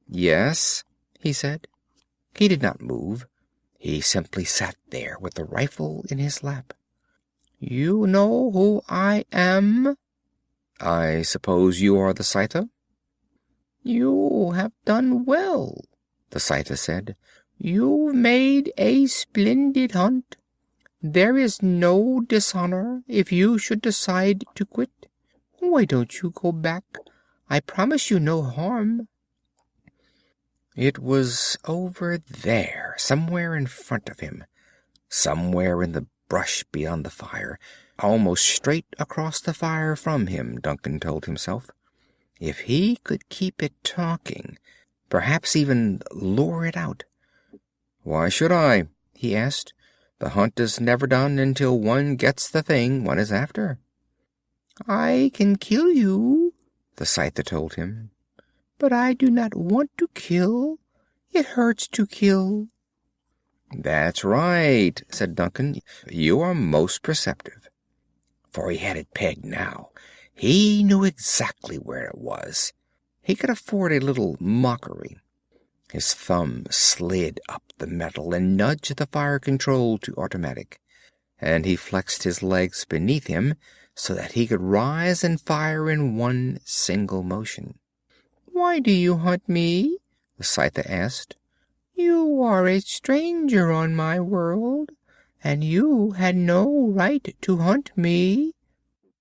"Yes," he said. He did not move. He simply sat there with the rifle in his lap. "You know who I am?" "I suppose you are the Scythe?" "You have done well," the Scythe said. "You've made a splendid hunt. There is no dishonor if you should decide to quit. Why don't you go back? I promise you no harm." It was over there, somewhere in front of him, somewhere in the brush beyond the fire, almost straight across the fire from him, Duncan told himself. If he could keep it talking, perhaps even lure it out. "Why should I?" he asked. "The hunt is never done until one gets the thing one is after." "I can kill you," the Scythe told him. "But I do not want to kill. It hurts to kill." "That's right," said Duncan. "You are most perceptive." For he had it pegged now. He knew exactly where it was. He could afford a little mockery. His thumb slid up the metal and nudged the fire control to automatic, and he flexed his legs beneath him so that he could rise and fire in one single motion. "Why do you hunt me?" the Scythe asked. "You are a stranger on my world, and you had no right to hunt me.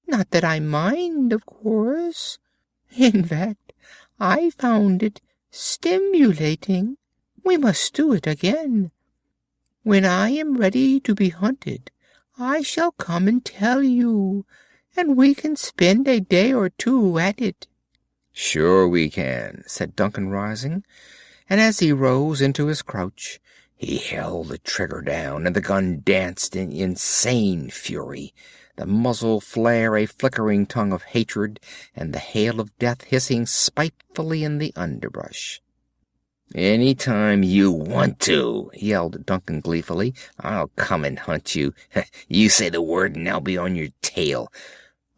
Not that I mind, of course. In fact, I found it stimulating. We must do it again. When I am ready to be hunted, I shall come and tell you, and we can spend a day or two at it." "Sure we can," said Duncan, rising, and as he rose into his crouch, he held the trigger down, and the gun danced in insane fury. the muzzle flare a flickering tongue of hatred, and the hail of death hissing spitefully in the underbrush. "Any time you want to," yelled Duncan gleefully, "I'll come and hunt you. You say the word and I'll be on your tail.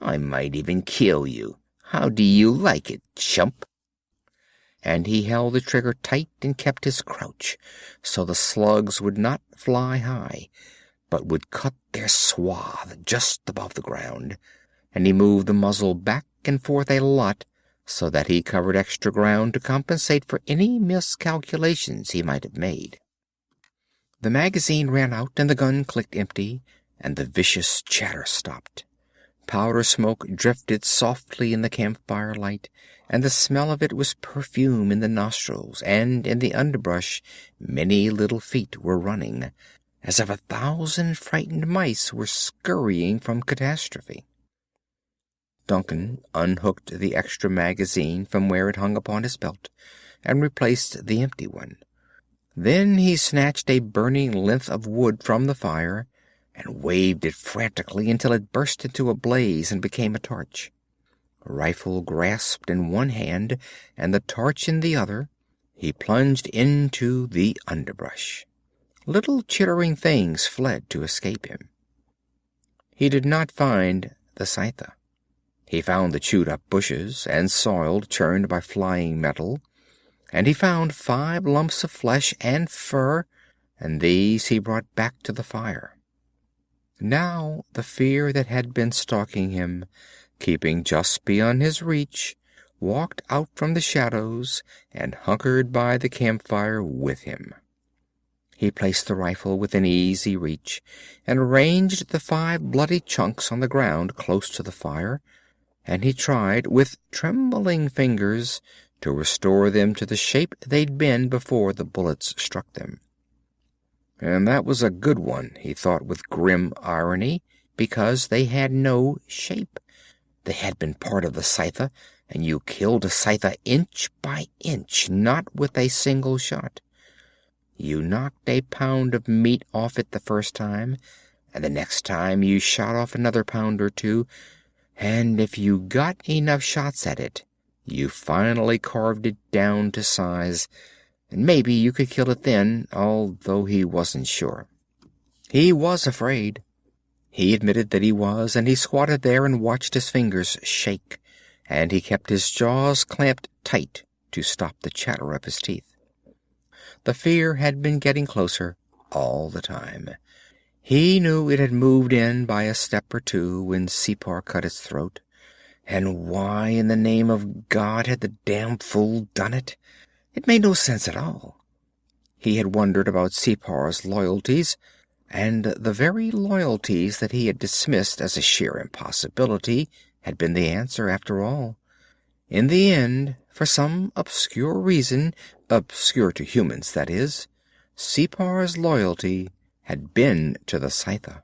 I might even kill you. How do you like it, chump?" And he held the trigger tight and kept his crouch, so the slugs would not fly high, but would cut their swath just above the ground, and he moved the muzzle back and forth a lot, so that he covered extra ground to compensate for any miscalculations he might have made. The magazine ran out, and the gun clicked empty, and the vicious chatter stopped. Powder smoke drifted softly in the campfire light, and the smell of it was perfume in the nostrils, and in the underbrush many little feet were running, as if 1,000 frightened mice were scurrying from catastrophe. Duncan unhooked the extra magazine from where it hung upon his belt, and replaced the empty one. Then he snatched a burning length of wood from the fire, and waved it frantically until it burst into a blaze and became a torch. A rifle grasped in one hand and the torch in the other, he plunged into the underbrush. Little chittering things fled to escape him. He did not find the scythe. He found the chewed-up bushes and soil churned by flying metal, and he found 5 lumps of flesh and fur, and these he brought back to the fire. Now the fear that had been stalking him, keeping just beyond his reach, walked out from the shadows and hunkered by the campfire with him. He placed the rifle within easy reach, and arranged the 5 bloody chunks on the ground close to the fire, and he tried, with trembling fingers, to restore them to the shape they'd been before the bullets struck them. And that was a good one, he thought with grim irony, because they had no shape. They had been part of the scythe, and you killed a scythe inch by inch, not with a single shot. You knocked a pound of meat off it the first time, and the next time you shot off another pound or 2, and if you got enough shots at it, you finally carved it down to size, and maybe you could kill it then, although he wasn't sure. He was afraid. He admitted that he was, and he squatted there and watched his fingers shake, and he kept his jaws clamped tight to stop the chatter of his teeth. The fear had been getting closer all the time. He knew it had moved in by a step or 2 when Separ cut its throat. And why in the name of God had the damn fool done it? It made no sense at all. He had wondered about Separ's loyalties, and the very loyalties that he had dismissed as a sheer impossibility had been the answer after all. In the end, for some obscure reason, obscure to humans, that is, Separ's loyalty had been to the scythe.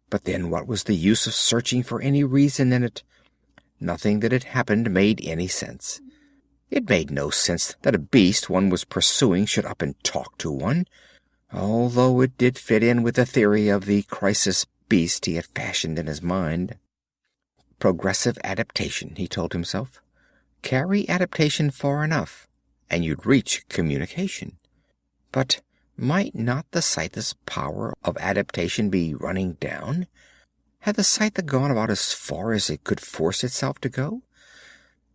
But then what was the use of searching for any reason in it? Nothing that had happened made any sense. It made no sense that a beast one was pursuing should up and talk to one, although it did fit in with the theory of the crisis beast he had fashioned in his mind. Progressive adaptation, he told himself. Carry adaptation far enough, and you'd reach communication. But might not the scythe's power of adaptation be running down? Had the scythe gone about as far as it could force itself to go?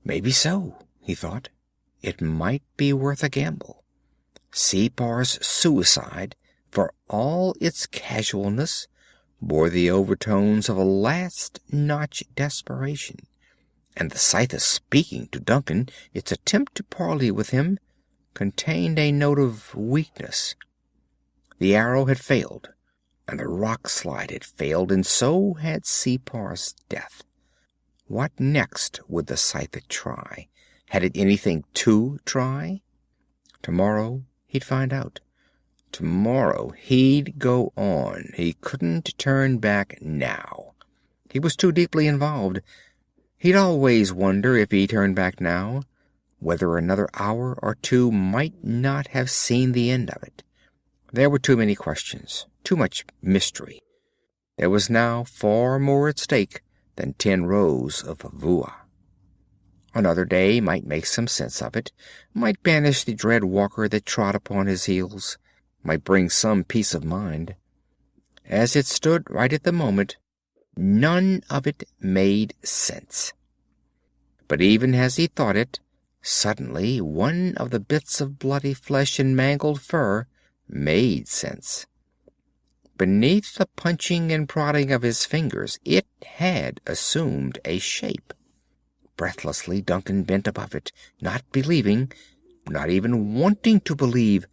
Maybe so, he thought. It might be worth a gamble. Separ's suicide, for all its casualness, bore the overtones of a last-notch desperation. And the scythe speaking to Duncan, its attempt to parley with him, contained a note of weakness. The arrow had failed, and the rock slide had failed, and so had Separ's death. What next would the scythe try? Had it anything to try? Tomorrow he'd find out. Tomorrow he'd go on. He couldn't turn back now. He was too deeply involved. He'd always wonder, if he turned back now, whether another hour or 2 might not have seen the end of it. There were too many questions, too much mystery. There was now far more at stake than 10 rows of vua. Another day might make some sense of it, might banish the dread walker that trod upon his heels, might bring some peace of mind. As it stood right at the moment, none of it made sense. But even as he thought it, suddenly one of the bits of bloody flesh and mangled fur made sense. Beneath the punching and prodding of his fingers, it had assumed a shape. Breathlessly, Duncan bent above it, not believing, not even wanting to believe,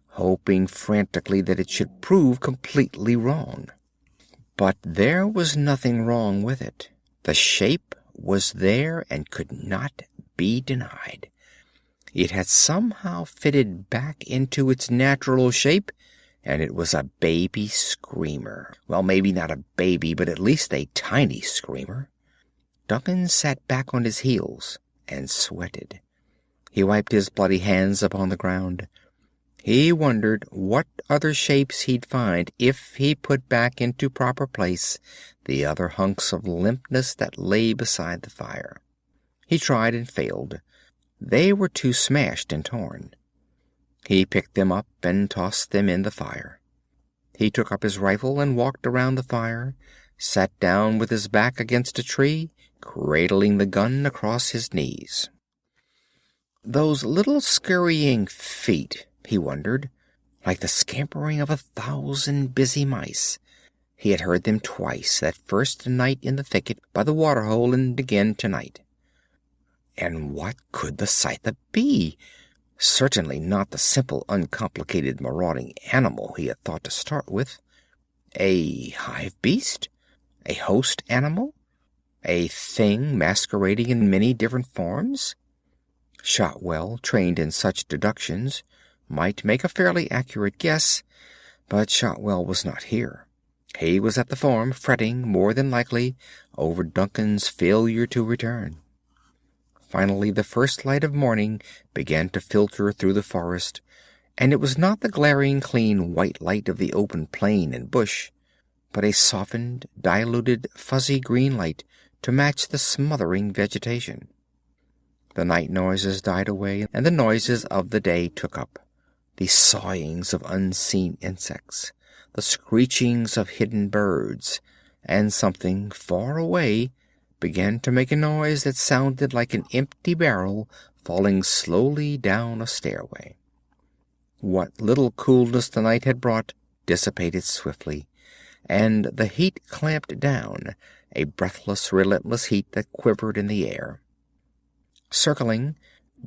hoping frantically that it should prove completely wrong. But there was nothing wrong with it. The shape was there and could not be denied. It had somehow fitted back into its natural shape, and it was a baby screamer. Well, maybe not a baby, but at least a tiny screamer. Duncan sat back on his heels and sweated. He wiped his bloody hands upon the ground. He wondered what other shapes he'd find if he put back into proper place the other hunks of limpness that lay beside the fire. He tried and failed. They were too smashed and torn. He picked them up and tossed them in the fire. He took up his rifle and walked around the fire, sat down with his back against a tree, cradling the gun across his knees. Those little scurrying feet, he wondered, like the scampering of 1,000 busy mice. He had heard them twice, that first night in the thicket by the waterhole, and again tonight. And what could the Scytha be? Certainly not the simple, uncomplicated, marauding animal he had thought to start with. A hive beast? A host animal? A thing masquerading in many different forms? Shotwell, trained in such deductions, might make a fairly accurate guess, but Shotwell was not here. He was at the farm, fretting, more than likely, over Duncan's failure to return. Finally, the first light of morning began to filter through the forest, and it was not the glaring, clean white light of the open plain and bush, but a softened, diluted, fuzzy green light to match the smothering vegetation. The night noises died away, and the noises of the day took up. The sawings of unseen insects, the screechings of hidden birds, and something far away began to make a noise that sounded like an empty barrel falling slowly down a stairway. What little coolness the night had brought dissipated swiftly, and the heat clamped down, a breathless, relentless heat that quivered in the air. Circling,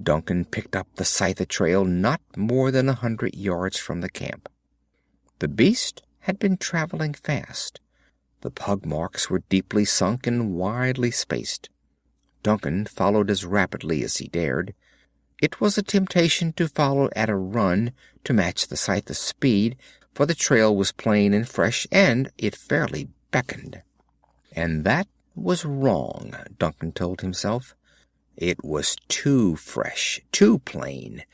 Duncan picked up the Scytha trail not more than 100 yards from the camp. The beast had been traveling fast. The pug marks were deeply sunk and widely spaced. Duncan followed as rapidly as he dared. It was a temptation to follow at a run to match the Scytha's speed, for the trail was plain and fresh, and it fairly beckoned. And that was wrong, Duncan told himself. It was too fresh, too plain,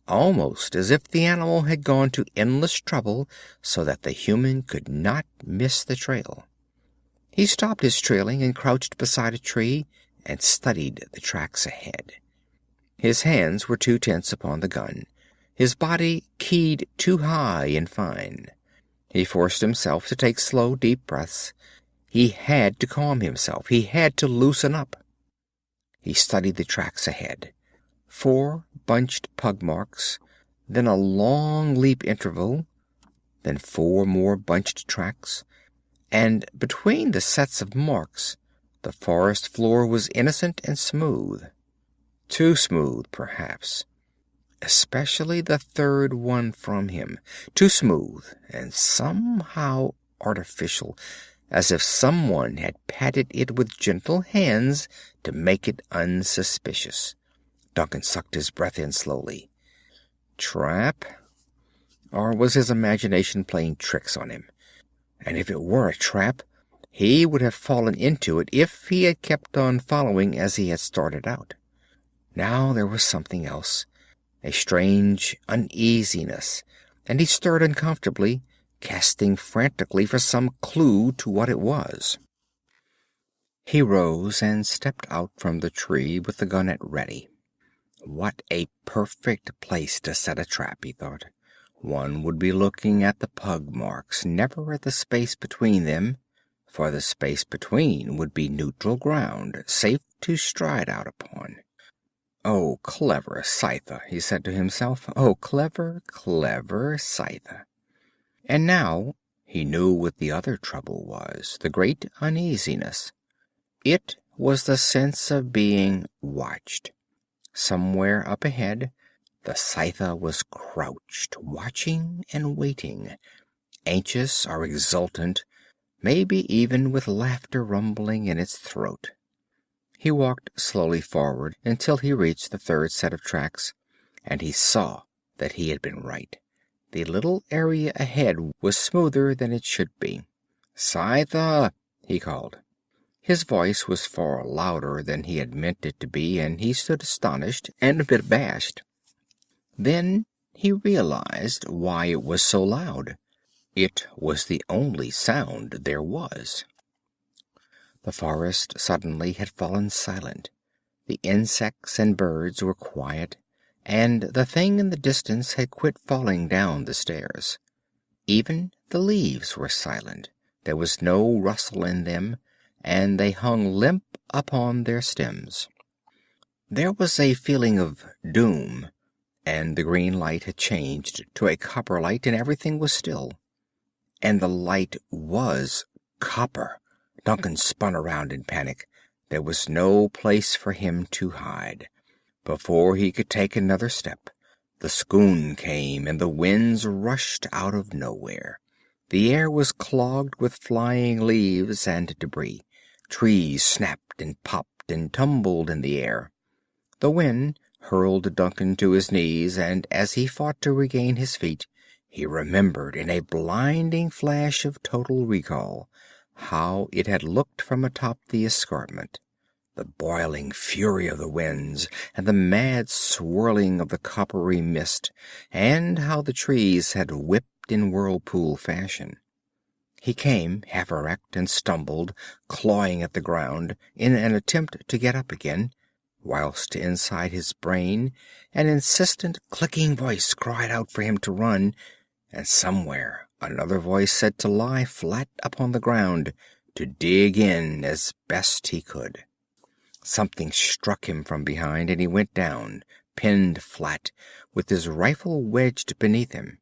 almost as if the animal had gone to endless trouble so that the human could not miss the trail. He stopped his trailing and crouched beside a tree and studied the tracks ahead. His hands were too tense upon the gun, his body keyed too high and fine. He forced himself to take slow, deep breaths. He had to calm himself. He had to loosen up. He studied the tracks ahead. 4 bunched pug marks, then a long leap interval, then 4 more bunched tracks, and between the sets of marks the forest floor was innocent and smooth. Too smooth, perhaps. Especially the third one from him. Too smooth and somehow artificial, as if someone had patted it with gentle hands to make it unsuspicious. Duncan sucked his breath in slowly. Trap? Or was his imagination playing tricks on him? And if it were a trap, he would have fallen into it if he had kept on following as he had started out. Now there was something else, a strange uneasiness, and he stirred uncomfortably, casting frantically for some clue to what it was. He rose and stepped out from the tree with the gun at ready. What a perfect place to set a trap, he thought. One would be looking at the pug marks, never at the space between them, for the space between would be neutral ground, safe to stride out upon. "Oh, clever Scyther," he said to himself. "Oh, clever, clever Scyther." And now he knew what the other trouble was, the great uneasiness. It was the sense of being watched. Somewhere up ahead, the Scyther was crouched, watching and waiting, anxious or exultant, maybe even with laughter rumbling in its throat. He walked slowly forward until he reached the third set of tracks, and he saw that he had been right. The little area ahead was smoother than it should be. "Scyther!" he called. His voice was far louder than he had meant it to be, and he stood astonished and a bit abashed. Then he realized why it was so loud. It was the only sound there was. The forest suddenly had fallen silent. The insects and birds were quiet, and the thing in the distance had quit falling down the stairs. Even the leaves were silent. There was no rustle in them, and they hung limp upon their stems. There was a feeling of doom, and the green light had changed to a copper light, and everything was still. And the light was copper. Duncan spun around in panic. There was no place for him to hide. Before he could take another step, the scoon came, and the winds rushed out of nowhere. The air was clogged with flying leaves and debris. Trees snapped and popped and tumbled in the air. The wind hurled Duncan to his knees, and as he fought to regain his feet, he remembered in a blinding flash of total recall how it had looked from atop the escarpment. The boiling fury of the winds, and the mad swirling of the coppery mist, and how the trees had whipped in whirlpool fashion. He came half erect and stumbled, clawing at the ground, in an attempt to get up again, whilst inside his brain an insistent clicking voice cried out for him to run, and somewhere another voice said to lie flat upon the ground, to dig in as best he could. Something struck him from behind, and he went down, pinned flat, with his rifle wedged beneath him.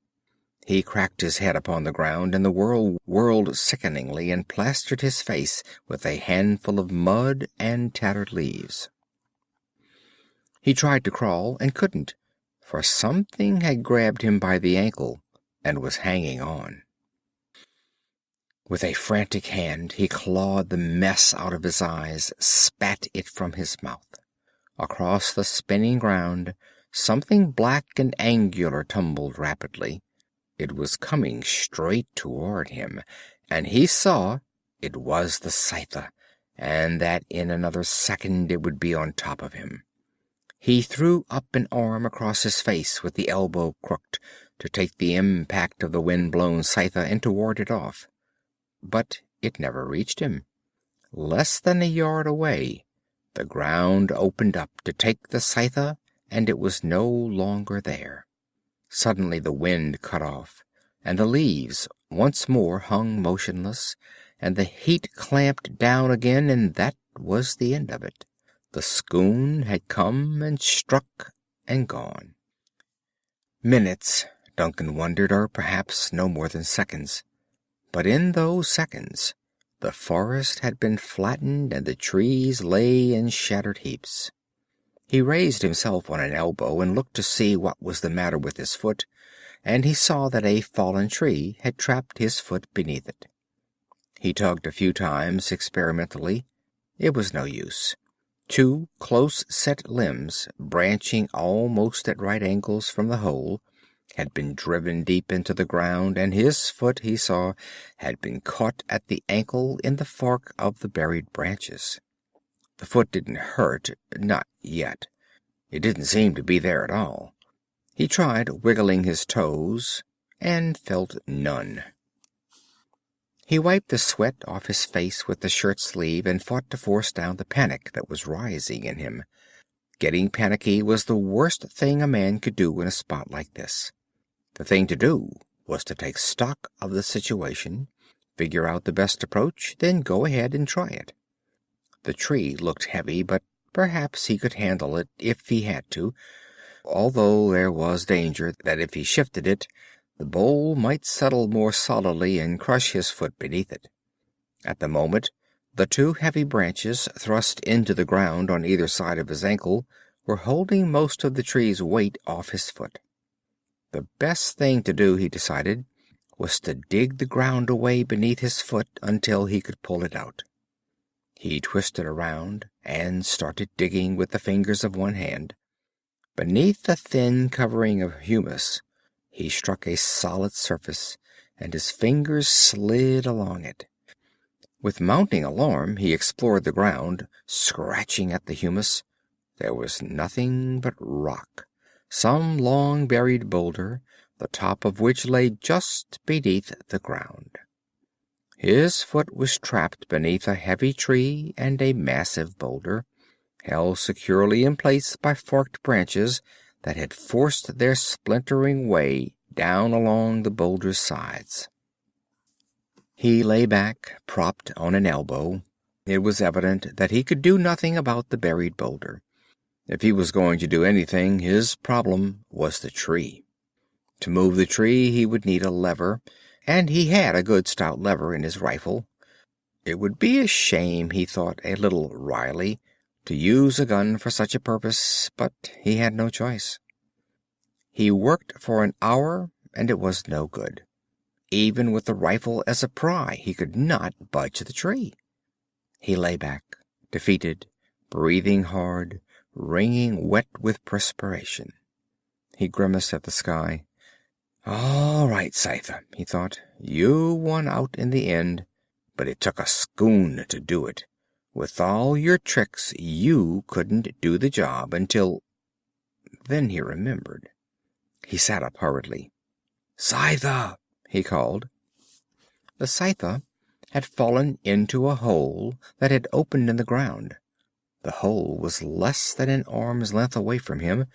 He cracked his head upon the ground, and the world whirled sickeningly and plastered his face with a handful of mud and tattered leaves. He tried to crawl and couldn't, for something had grabbed him by the ankle and was hanging on. With a frantic hand he clawed the mess out of his eyes, spat it from his mouth. Across the spinning ground something black and angular tumbled rapidly. It was coming straight toward him, and he saw it was the Scyther, and that in another second it would be on top of him. He threw up an arm across his face with the elbow crooked to take the impact of the wind-blown Scyther and to ward it off. But it never reached him. Less than a yard away, the ground opened up to take the Scyther, and it was no longer there. Suddenly the wind cut off, and the leaves once more hung motionless, and the heat clamped down again, and that was the end of it. The scoon had come and struck and gone. Minutes, Duncan wondered, or perhaps no more than seconds. But in those seconds the forest had been flattened, and the trees lay in shattered heaps. He raised himself on an elbow and looked to see what was the matter with his foot, and he saw that a fallen tree had trapped his foot beneath it. He tugged a few times experimentally. It was no use. Two close-set limbs, branching almost at right angles from the hole, had been driven deep into the ground, and his foot, he saw, had been caught at the ankle in the fork of the buried branches. The foot didn't hurt, not yet. It didn't seem to be there at all. He tried wiggling his toes, and felt none. He wiped the sweat off his face with the shirt sleeve and fought to force down the panic that was rising in him. Getting panicky was the worst thing a man could do in a spot like this. The thing to do was to take stock of the situation, figure out the best approach, then go ahead and try it. The tree looked heavy, but perhaps he could handle it if he had to, although there was danger that if he shifted it, the bole might settle more solidly and crush his foot beneath it. At the moment, the two heavy branches thrust into the ground on either side of his ankle were holding most of the tree's weight off his foot. The best thing to do, he decided, was to dig the ground away beneath his foot until he could pull it out. He twisted around and started digging with the fingers of one hand. Beneath the thin covering of humus, he struck a solid surface, and his fingers slid along it. With mounting alarm, he explored the ground, scratching at the humus. There was nothing but rock, some long-buried boulder, the top of which lay just beneath the ground. His foot was trapped beneath a heavy tree and a massive boulder, held securely in place by forked branches that had forced their splintering way down along the boulder's sides. He lay back, propped on an elbow. It was evident that he could do nothing about the buried boulder. If he was going to do anything, his problem was the tree. To move the tree, he would need a lever, and he had a good stout lever in his rifle. It would be a shame, he thought a little wryly, to use a gun for such a purpose, but he had no choice. He worked for an hour, and it was no good. Even with the rifle as a pry, he could not budge the tree. He lay back, defeated, breathing hard, wringing wet with perspiration. He grimaced at the sky. "All right, Scyther," he thought. "You won out in the end, but it took a schoon to do it. With all your tricks, you couldn't do the job until—" Then he remembered. He sat up hurriedly. "Scyther!" he called. The scyther had fallen into a hole that had opened in the ground. The hole was less than an arm's length away from him,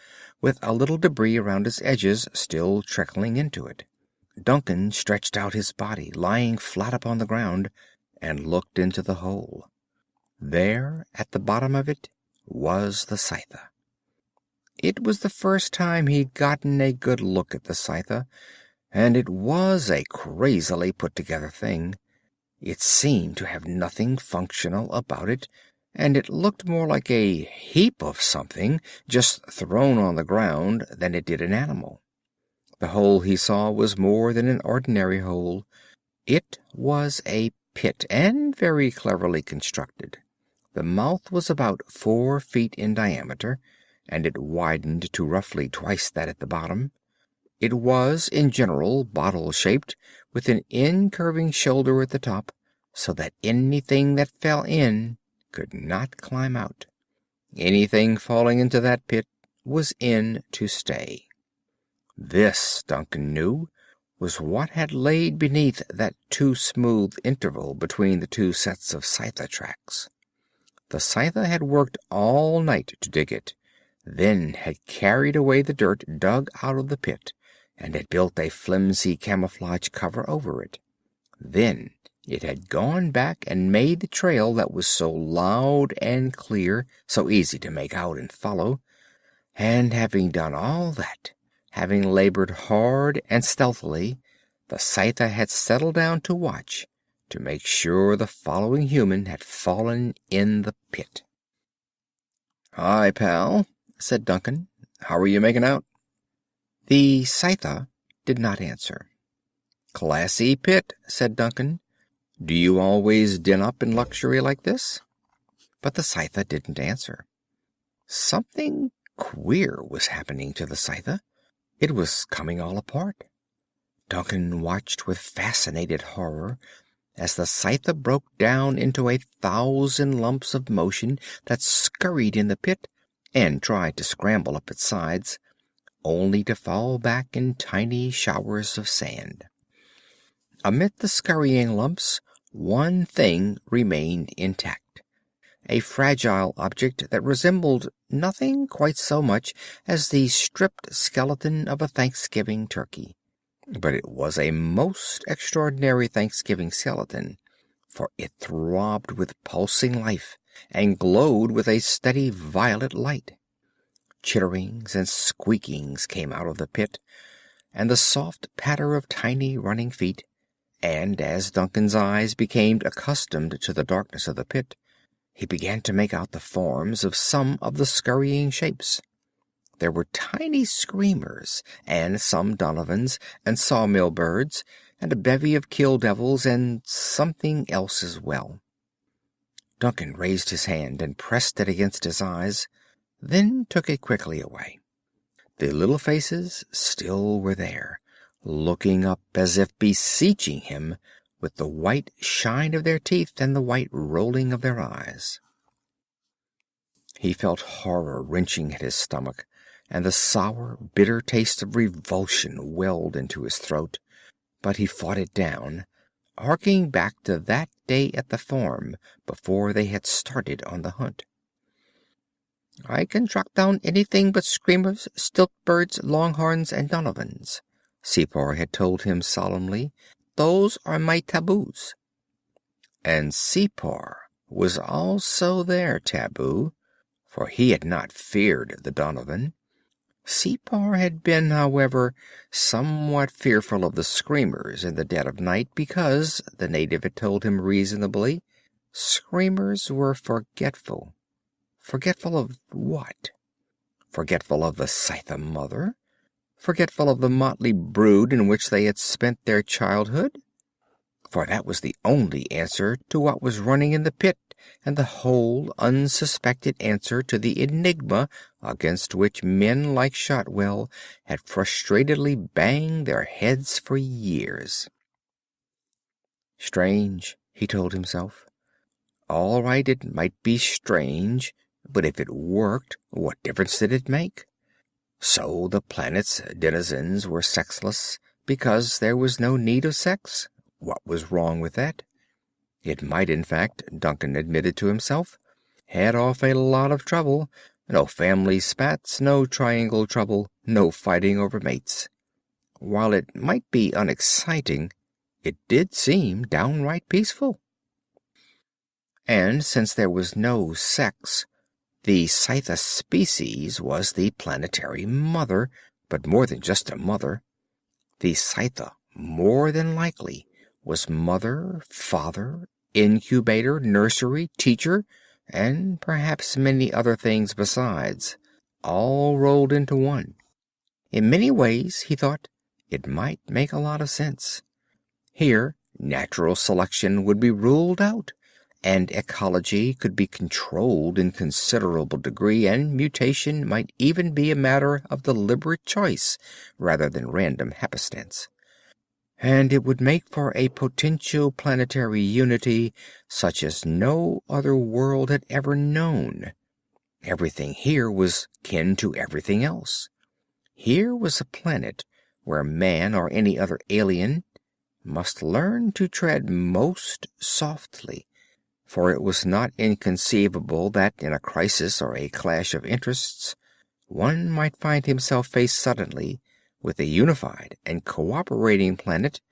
with a little debris around its edges still trickling into it. Duncan stretched out his body, lying flat upon the ground, and looked into the hole. There, at the bottom of it, was the scyther. It was the first time he'd gotten a good look at the scyther, and it was a crazily put-together thing. It seemed to have nothing functional about it, and it looked more like a heap of something just thrown on the ground than it did an animal. The hole he saw was more than an ordinary hole. It was a pit, and very cleverly constructed. The mouth was about 4 feet in diameter, and it widened to roughly twice that at the bottom. It was, in general, bottle-shaped, with an incurving shoulder at the top, so that anything that fell in could not climb out. Anything falling into that pit was in to stay. This, Duncan knew, was what had laid beneath that too smooth interval between the two sets of scyther tracks. The scyther had worked all night to dig it, then had carried away the dirt dug out of the pit, and had built a flimsy camouflage cover over it. Then it had gone back and made the trail that was so loud and clear, so easy to make out and follow, and having done all that, having labored hard and stealthily, the scyther had settled down to watch, to make sure the following human had fallen in the pit. "Hi, pal," said Duncan. "How are you making out?" The scyther did not answer. "Classy pit," said Duncan. "Do you always den up in luxury like this?" But the scyther didn't answer. Something queer was happening to the scyther. It was coming all apart. Duncan watched with fascinated horror as the scyther broke down into 1,000 lumps of motion that scurried in the pit and tried to scramble up its sides, only to fall back in tiny showers of sand. Amid the scurrying lumps, one thing remained intact. A fragile object that resembled nothing quite so much as the stripped skeleton of a Thanksgiving turkey. But it was a most extraordinary Thanksgiving skeleton, for it throbbed with pulsing life and glowed with a steady violet light. Chitterings and squeakings came out of the pit, and the soft patter of tiny running feet, and as Duncan's eyes became accustomed to the darkness of the pit, he began to make out the forms of some of the scurrying shapes. There were tiny screamers, and some donovans, and sawmill birds, and a bevy of kill devils, and something else as well. Duncan raised his hand and pressed it against his eyes, then took it quickly away. The little faces still were there, looking up as if beseeching him, with the white shine of their teeth and the white rolling of their eyes. He felt horror wrenching at his stomach, and the sour, bitter taste of revulsion welled into his throat, but he fought it down, harking back to that day at the farm before they had started on the hunt. "I can track down anything but screamers, stilt-birds, longhorns, and donovans," Separ had told him solemnly. "Those are my taboos." And Separ was also their taboo, for he had not feared the donovan. Separ had been, however, somewhat fearful of the screamers in the dead of night because, the native had told him reasonably, screamers were forgetful. Forgetful of what? Forgetful of the Scytha mother? Forgetful of the motley brood in which they had spent their childhood? For that was the only answer to what was running in the pit, and the whole unsuspected answer to the enigma against which men like Shotwell had frustratedly banged their heads for years. Strange, he told himself. All right, it might be strange, but if it worked, what difference did it make? So the planet's denizens were sexless because there was no need of sex. What was wrong with that? It might, in fact, Duncan admitted to himself, head off a lot of trouble. No family spats, no triangle trouble, no fighting over mates. While it might be unexciting, it did seem downright peaceful. And since there was no sex, the Scytha species was the planetary mother, but more than just a mother. The Scytha, more than likely, was mother, father, incubator, nursery, teacher, and perhaps many other things besides, all rolled into one. In many ways, he thought, it might make a lot of sense. Here, natural selection would be ruled out, and ecology could be controlled in considerable degree, and mutation might even be a matter of deliberate choice rather than random happenstance. And it would make for a potential planetary unity such as no other world had ever known. Everything here was kin to everything else. Here was a planet where man or any other alien must learn to tread most softly, for it was not inconceivable that in a crisis or a clash of interests one might find himself faced suddenly with a unified and cooperating planet,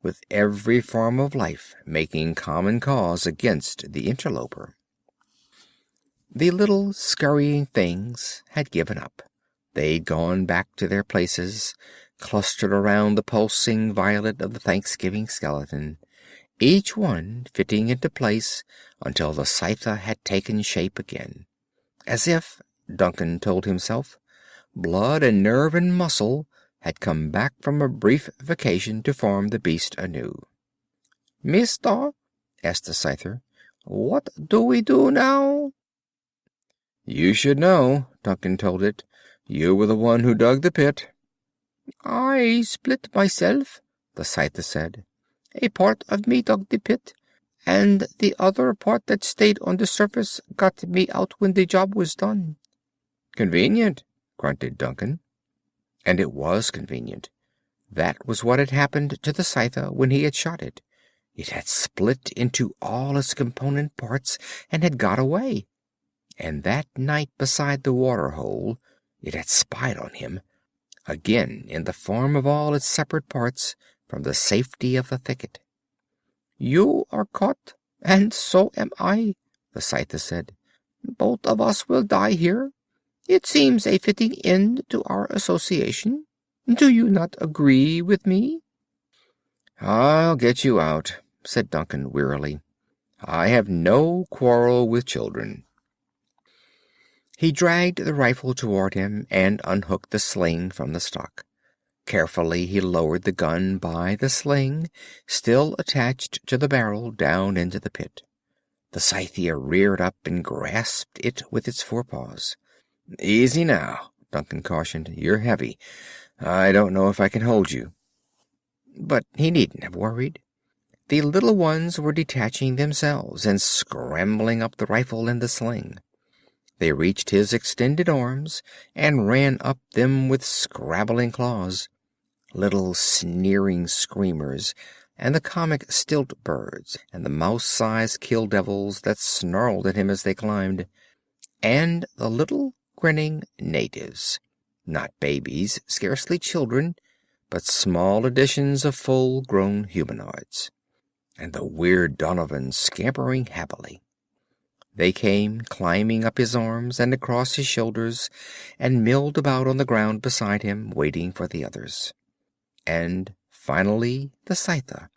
with every form of life making common cause against the interloper. The little scurrying things had given up. They'd gone back to their places, clustered around the pulsing violet of the Thanksgiving skeleton, each one fitting into place until the Scytha had taken shape again. As if, Duncan told himself, blood and nerve and muscle had come back from a brief vacation to form the beast anew. "Mister," asked the Scyther, "what do we do now?" "You should know," Duncan told it. "You were the one who dug the pit." "I split myself," the Scyther said. "A part of me dug the pit, and the other part that stayed on the surface got me out when the job was done." "Convenient," grunted Duncan. And it was convenient. That was what had happened to the scythe when he had shot it. It had split into all its component parts and had got away. And that night beside the water-hole it had spied on him, again in the form of all its separate parts, from the safety of the thicket. "You are caught, and so am I," the scythe said. "Both of us will die here. It seems a fitting end to our association. Do you not agree with me?" "I'll get you out," said Duncan wearily. "I have no quarrel with children." He dragged the rifle toward him and unhooked the sling from the stock. Carefully he lowered the gun by the sling, still attached to the barrel, down into the pit. The Scythia reared up and grasped it with its forepaws. "Easy now," Duncan cautioned. "You're heavy. I don't know if I can hold you." But he needn't have worried. The little ones were detaching themselves and scrambling up the rifle and the sling. They reached his extended arms and ran up them with scrabbling claws. Little sneering screamers, and the comic stilt birds, and the mouse-sized kill devils that snarled at him as they climbed, and the little grinning natives, not babies, scarcely children, but small editions of full-grown humanoids, and the weird Donovan scampering happily. They came climbing up his arms and across his shoulders, and milled about on the ground beside him, waiting for the others. And finally the scythe,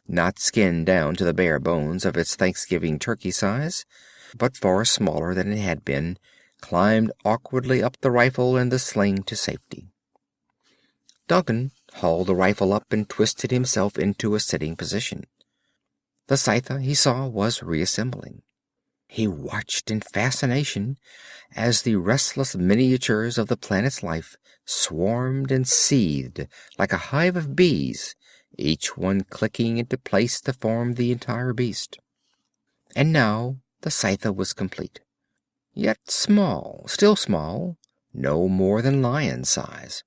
not skinned down to the bare bones of its Thanksgiving turkey size, but far smaller than it had been, climbed awkwardly up the rifle and the sling to safety. Duncan hauled the rifle up and twisted himself into a sitting position. The scythe, he saw, was reassembling. He watched in fascination as the restless miniatures of the planet's life swarmed and seethed like a hive of bees, each one clicking into place to form the entire beast. And now the scythe was complete. Yet small, still small, no more than lion size.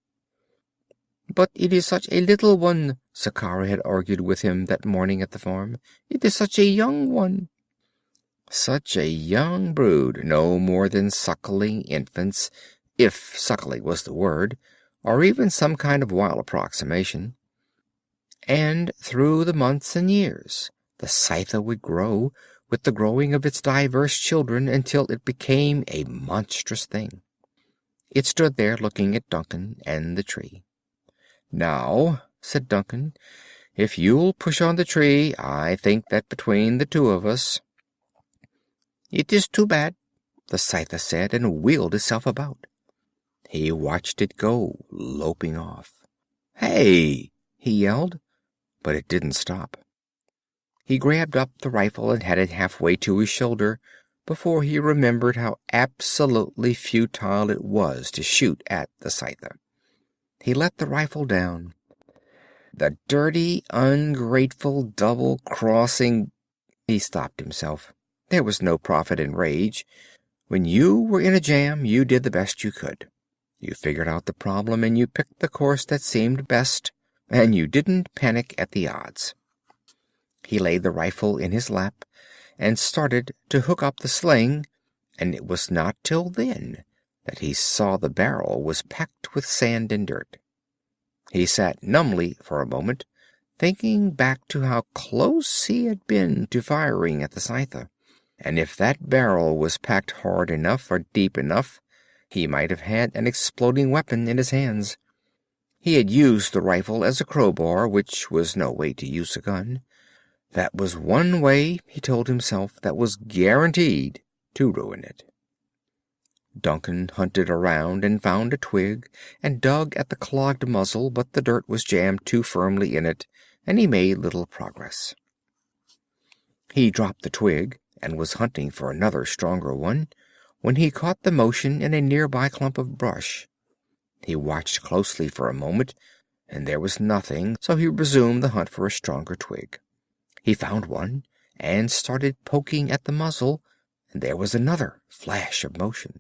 "But it is such a little one," Sakkara had argued with him that morning at the farm. "It is such a young one." Such a young brood, no more than suckling infants, if suckling was the word, or even some kind of wild approximation. And through the months and years, the scythe would grow, with the growing of its diverse children, until it became a monstrous thing. It stood there looking at Duncan and the tree. "Now," said Duncan, "if you'll push on the tree, I think that between the two of us—" "It is too bad," the scythe said, and wheeled itself about. He watched it go, loping off. "Hey!" he yelled, but it didn't stop. He grabbed up the rifle and had it halfway to his shoulder before he remembered how absolutely futile it was to shoot at the scythe. He let the rifle down. "The dirty, ungrateful, double-crossing—" He stopped himself. There was no profit in rage. When you were in a jam, you did the best you could. You figured out the problem and you picked the course that seemed best, and you didn't panic at the odds. He laid the rifle in his lap and started to hook up the sling, and it was not till then that he saw the barrel was packed with sand and dirt. He sat numbly for a moment, thinking back to how close he had been to firing at the scythe. And if that barrel was packed hard enough or deep enough, he might have had an exploding weapon in his hands. He had used the rifle as a crowbar, which was no way to use a gun. That was one way, he told himself, that was guaranteed to ruin it. Duncan hunted around and found a twig and dug at the clogged muzzle, but the dirt was jammed too firmly in it, and he made little progress. He dropped the twig and was hunting for another stronger one, when he caught the motion in a nearby clump of brush. He watched closely for a moment, and there was nothing, so he resumed the hunt for a stronger twig. He found one, and started poking at the muzzle, and there was another flash of motion.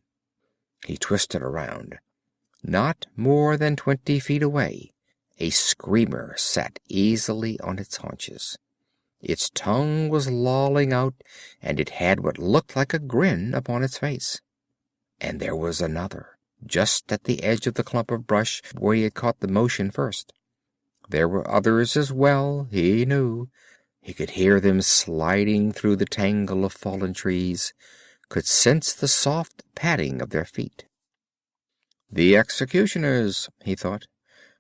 He twisted around. Not more than 20 feet away, a screamer sat easily on its haunches. Its tongue was lolling out, and it had what looked like a grin upon its face. And there was another, just at the edge of the clump of brush where he had caught the motion first. There were others as well, he knew. He could hear them sliding through the tangle of fallen trees, could sense the soft padding of their feet. The executioners, he thought.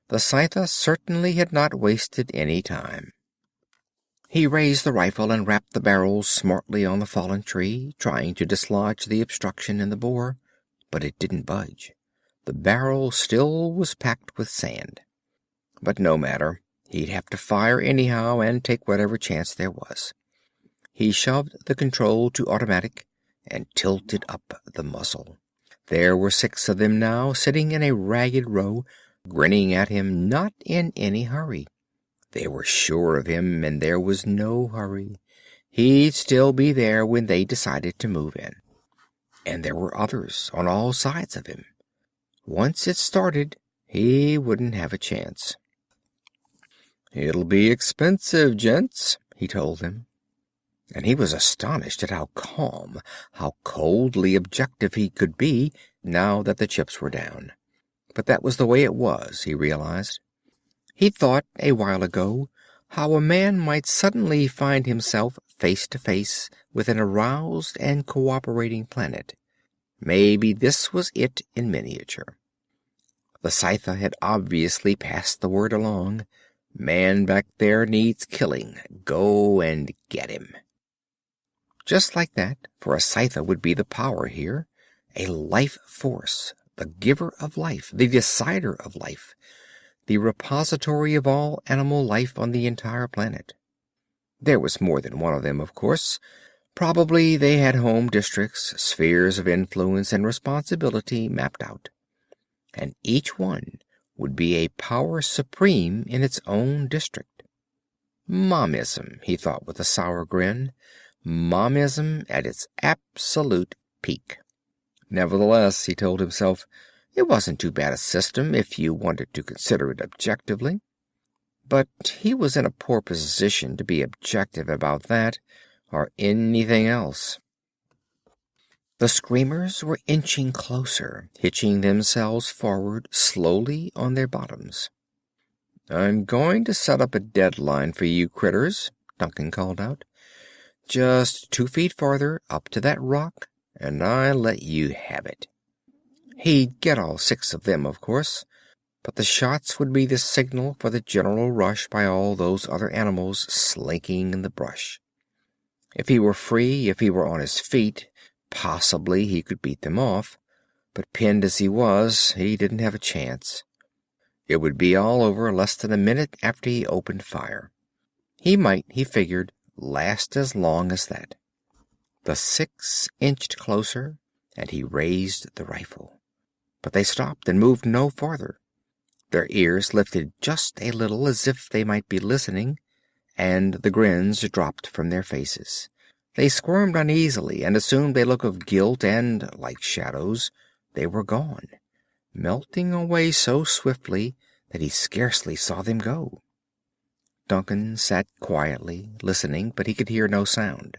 The Scytha certainly had not wasted any time. He raised the rifle and rapped the barrel smartly on the fallen tree, trying to dislodge the obstruction in the bore, but it didn't budge. The barrel still was packed with sand. But no matter. He'd have to fire anyhow and take whatever chance there was. He shoved the control to automatic and tilted up the muzzle. There were 6 of them now, sitting in a ragged row, grinning at him, not in any hurry. They were sure of him, and there was no hurry. He'd still be there when they decided to move in. And there were others on all sides of him. Once it started, he wouldn't have a chance. "It'll be expensive, gents," he told them. And he was astonished at how calm, how coldly objective he could be now that the chips were down. But that was the way it was, he realized. He thought, a while ago, how a man might suddenly find himself face to face with an aroused and cooperating planet. Maybe this was it in miniature. The Scytha had obviously passed the word along. Man back there needs killing. Go and get him. Just like that, for a Scytha would be the power here, a life force, the giver of life, the decider of life, the repository of all animal life on the entire planet. There was more than one of them, of course. Probably they had home districts, spheres of influence and responsibility mapped out. And each one would be a power supreme in its own district. Momism, he thought with a sour grin. Momism at its absolute peak. Nevertheless, he told himself, it wasn't too bad a system if you wanted to consider it objectively. But he was in a poor position to be objective about that or anything else. The screamers were inching closer, hitching themselves forward slowly on their bottoms. "I'm going to set up a deadline for you critters," Duncan called out. "Just 2 feet farther up to that rock, and I let you have it." He'd get all 6 of them, of course, but the shots would be the signal for the general rush by all those other animals slinking in the brush. If he were free, if he were on his feet, possibly he could beat them off, but pinned as he was, he didn't have a chance. It would be all over less than a minute after he opened fire. He might, he figured, last as long as that. The 6 inched closer, and he raised the rifle. But they stopped and moved no farther. Their ears lifted just a little as if they might be listening, and the grins dropped from their faces. They squirmed uneasily and assumed a look of guilt, and, like shadows, they were gone, melting away so swiftly that he scarcely saw them go. Duncan sat quietly, listening, but he could hear no sound.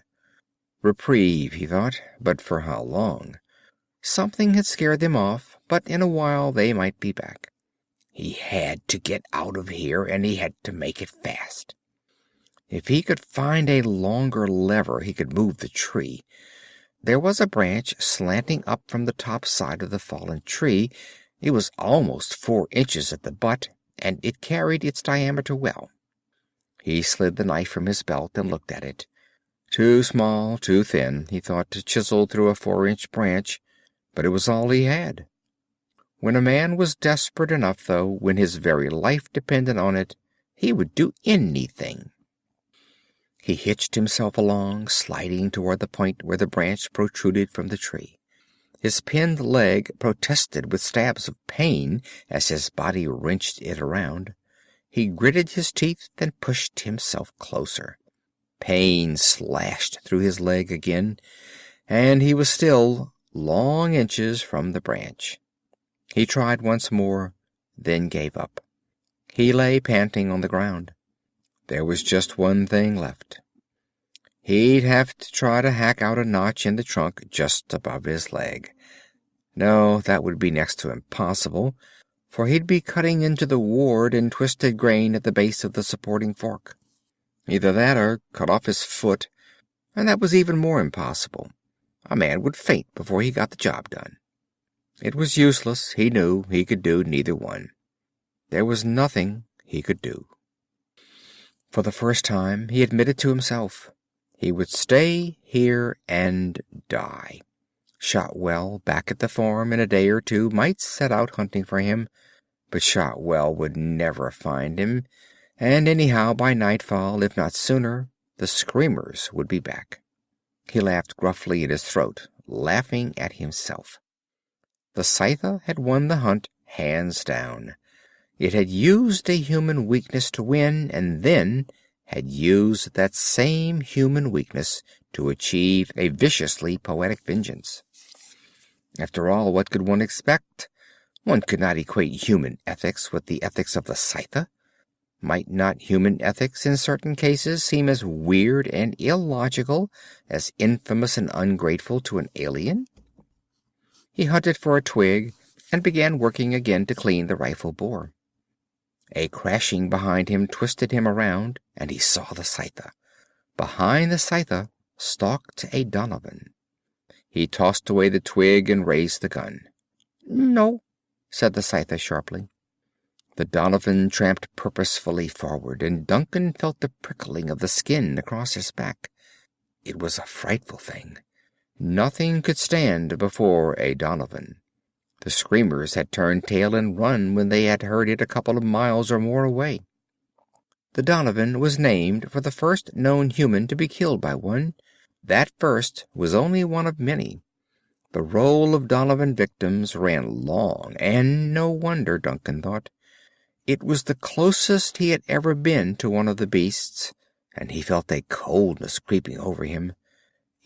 Reprieve, he thought, but for how long? Something had scared them off, but in a while they might be back. He had to get out of here, and he had to make it fast. If he could find a longer lever, he could move the tree. There was a branch slanting up from the top side of the fallen tree. It was almost 4 inches at the butt, and it carried its diameter well. He slid the knife from his belt and looked at it. Too small, too thin, he thought, to chisel through a 4-inch branch, but it was all he had. When a man was desperate enough, though, when his very life depended on it, he would do anything. He hitched himself along, sliding toward the point where the branch protruded from the tree. His pinned leg protested with stabs of pain as his body wrenched it around. He gritted his teeth and pushed himself closer. Pain slashed through his leg again, and he was still long inches from the branch. He tried once more, then gave up. He lay panting on the ground. There was just one thing left. He'd have to try to hack out a notch in the trunk just above his leg. No, that would be next to impossible, for he'd be cutting into the ward and twisted grain at the base of the supporting fork. Either that or cut off his foot, and that was even more impossible. A man would faint before he got the job done. It was useless. He knew he could do neither one. There was nothing he could do. For the first time, he admitted to himself he would stay here and die. Shotwell, back at the farm in a day or two, might set out hunting for him, but Shotwell would never find him, and anyhow, by nightfall, if not sooner, the screamers would be back. He laughed gruffly in his throat, laughing at himself. The Scyther had won the hunt hands down. It had used a human weakness to win, and then had used that same human weakness to achieve a viciously poetic vengeance. After all, what could one expect? One could not equate human ethics with the ethics of the Scyther. Might not human ethics in certain cases seem as weird and illogical, as infamous and ungrateful to an alien? He hunted for a twig and began working again to clean the rifle bore. A crashing behind him twisted him around, and he saw the Scyther. Behind the Scyther stalked a Donovan. He tossed away the twig and raised the gun. "No," said the Scyther sharply. The Donovan tramped purposefully forward, and Duncan felt the prickling of the skin across his back. It was a frightful thing. Nothing could stand before a Donovan. The screamers had turned tail and run when they had heard it a couple of miles or more away. The Donovan was named for the first known human to be killed by one. That first was only one of many. The roll of Donovan victims ran long, and no wonder, Duncan thought. It was the closest he had ever been to one of the beasts, and he felt a coldness creeping over him.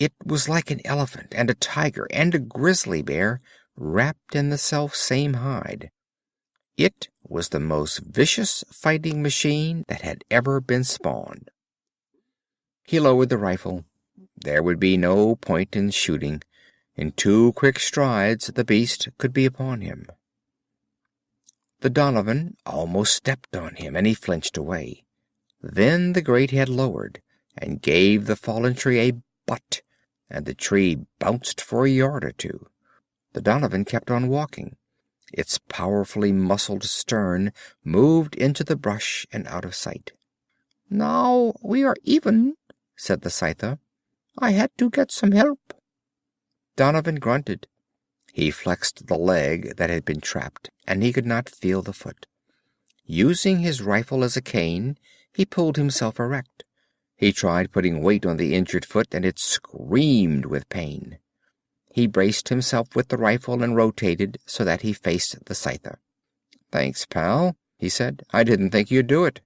It was like an elephant and a tiger and a grizzly bear wrapped in the self-same hide. It was the most vicious fighting machine that had ever been spawned. He lowered the rifle. There would be no point in shooting. In 2 quick strides the beast could be upon him. The Donovan almost stepped on him, and he flinched away. Then the great head lowered, and gave the fallen tree a butt, and the tree bounced for a yard or two. The Donovan kept on walking. Its powerfully muscled stern moved into the brush and out of sight. "Now we are even," said the Scyther. "I had to get some help." Donovan grunted. He flexed the leg that had been trapped, and he could not feel the foot. Using his rifle as a cane, he pulled himself erect. He tried putting weight on the injured foot, and it screamed with pain. He braced himself with the rifle and rotated so that he faced the Scyther. "Thanks, pal," he said. "I didn't think you'd do it."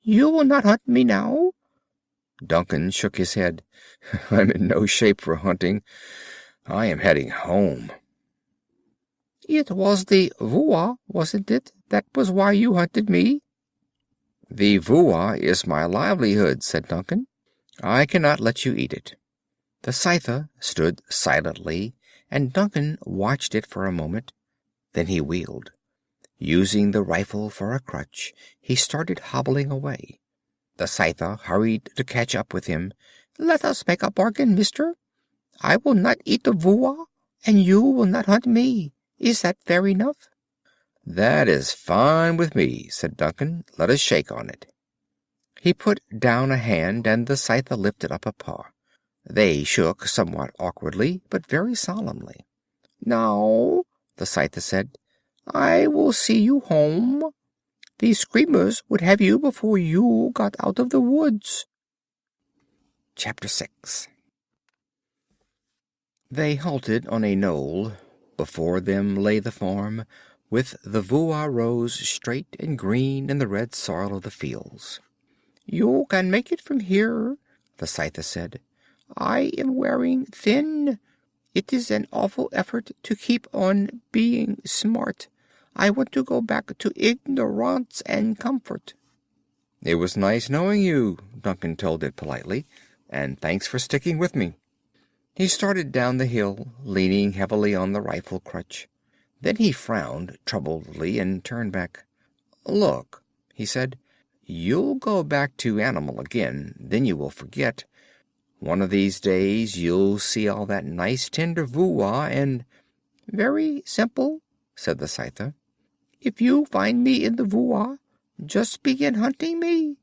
"You will not hunt me now?" Duncan shook his head. "I'm in no shape for hunting. I am heading home." "It was the vua, wasn't it? That was why you hunted me?" "The vua is my livelihood," said Duncan. "I cannot let you eat it." The Scyther stood silently, and Duncan watched it for a moment. Then he wheeled. Using the rifle for a crutch, he started hobbling away. The Scyther hurried to catch up with him. "Let us make a bargain, mister. I will not eat the vua, and you will not hunt me. Is that fair enough?" "That is fine with me," said Duncan. "Let us shake on it." He put down a hand, and the Scyther lifted up a paw. They shook somewhat awkwardly, but very solemnly. "Now," the Scyther said, "I will see you home. The screamers would have you before you got out of the woods." Chapter 6. They halted on a knoll. Before them lay the farm, with the vua rows straight and green in the red soil of the fields. "You can make it from here," the Scyther said. "I am wearing thin. It is an awful effort to keep on being smart. I want to go back to ignorance and comfort." "It was nice knowing you," Duncan told it politely, "and thanks for sticking with me." He started down the hill, leaning heavily on the rifle crutch. Then he frowned troubledly and turned back. "Look," he said, "you'll go back to animal again, then you will forget. One of these days you'll see all that nice tender voo-wah and—" "Very simple," said the Scyther. "If you find me in the voo-wah, just begin hunting me.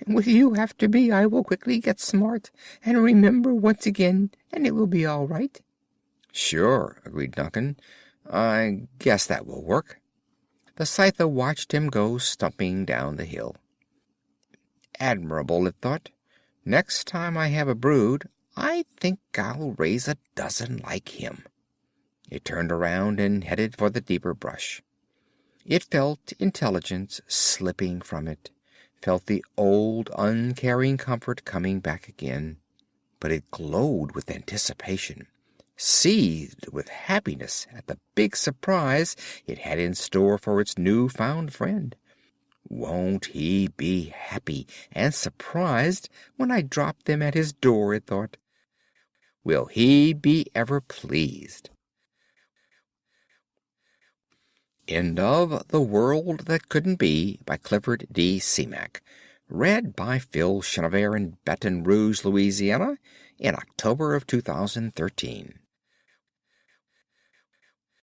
With you after me, I will quickly get smart and remember once again, and it will be all right." "Sure," agreed Duncan. "I guess that will work." The Scyther watched him go stumping down the hill. Admirable, it thought. Next time I have a brood, I think I'll raise a dozen like him. It turned around and headed for the deeper brush. It felt intelligence slipping from it, felt the old uncaring comfort coming back again, but it glowed with anticipation, seethed with happiness at the big surprise it had in store for its new-found friend. "Won't he be happy and surprised when I drop them at his door?" it thought. "Will he be ever pleased?" End of The World That Couldn't Be by Clifford D. Simak. Read by Phil Chenevert in Baton Rouge, Louisiana, in October of 2013.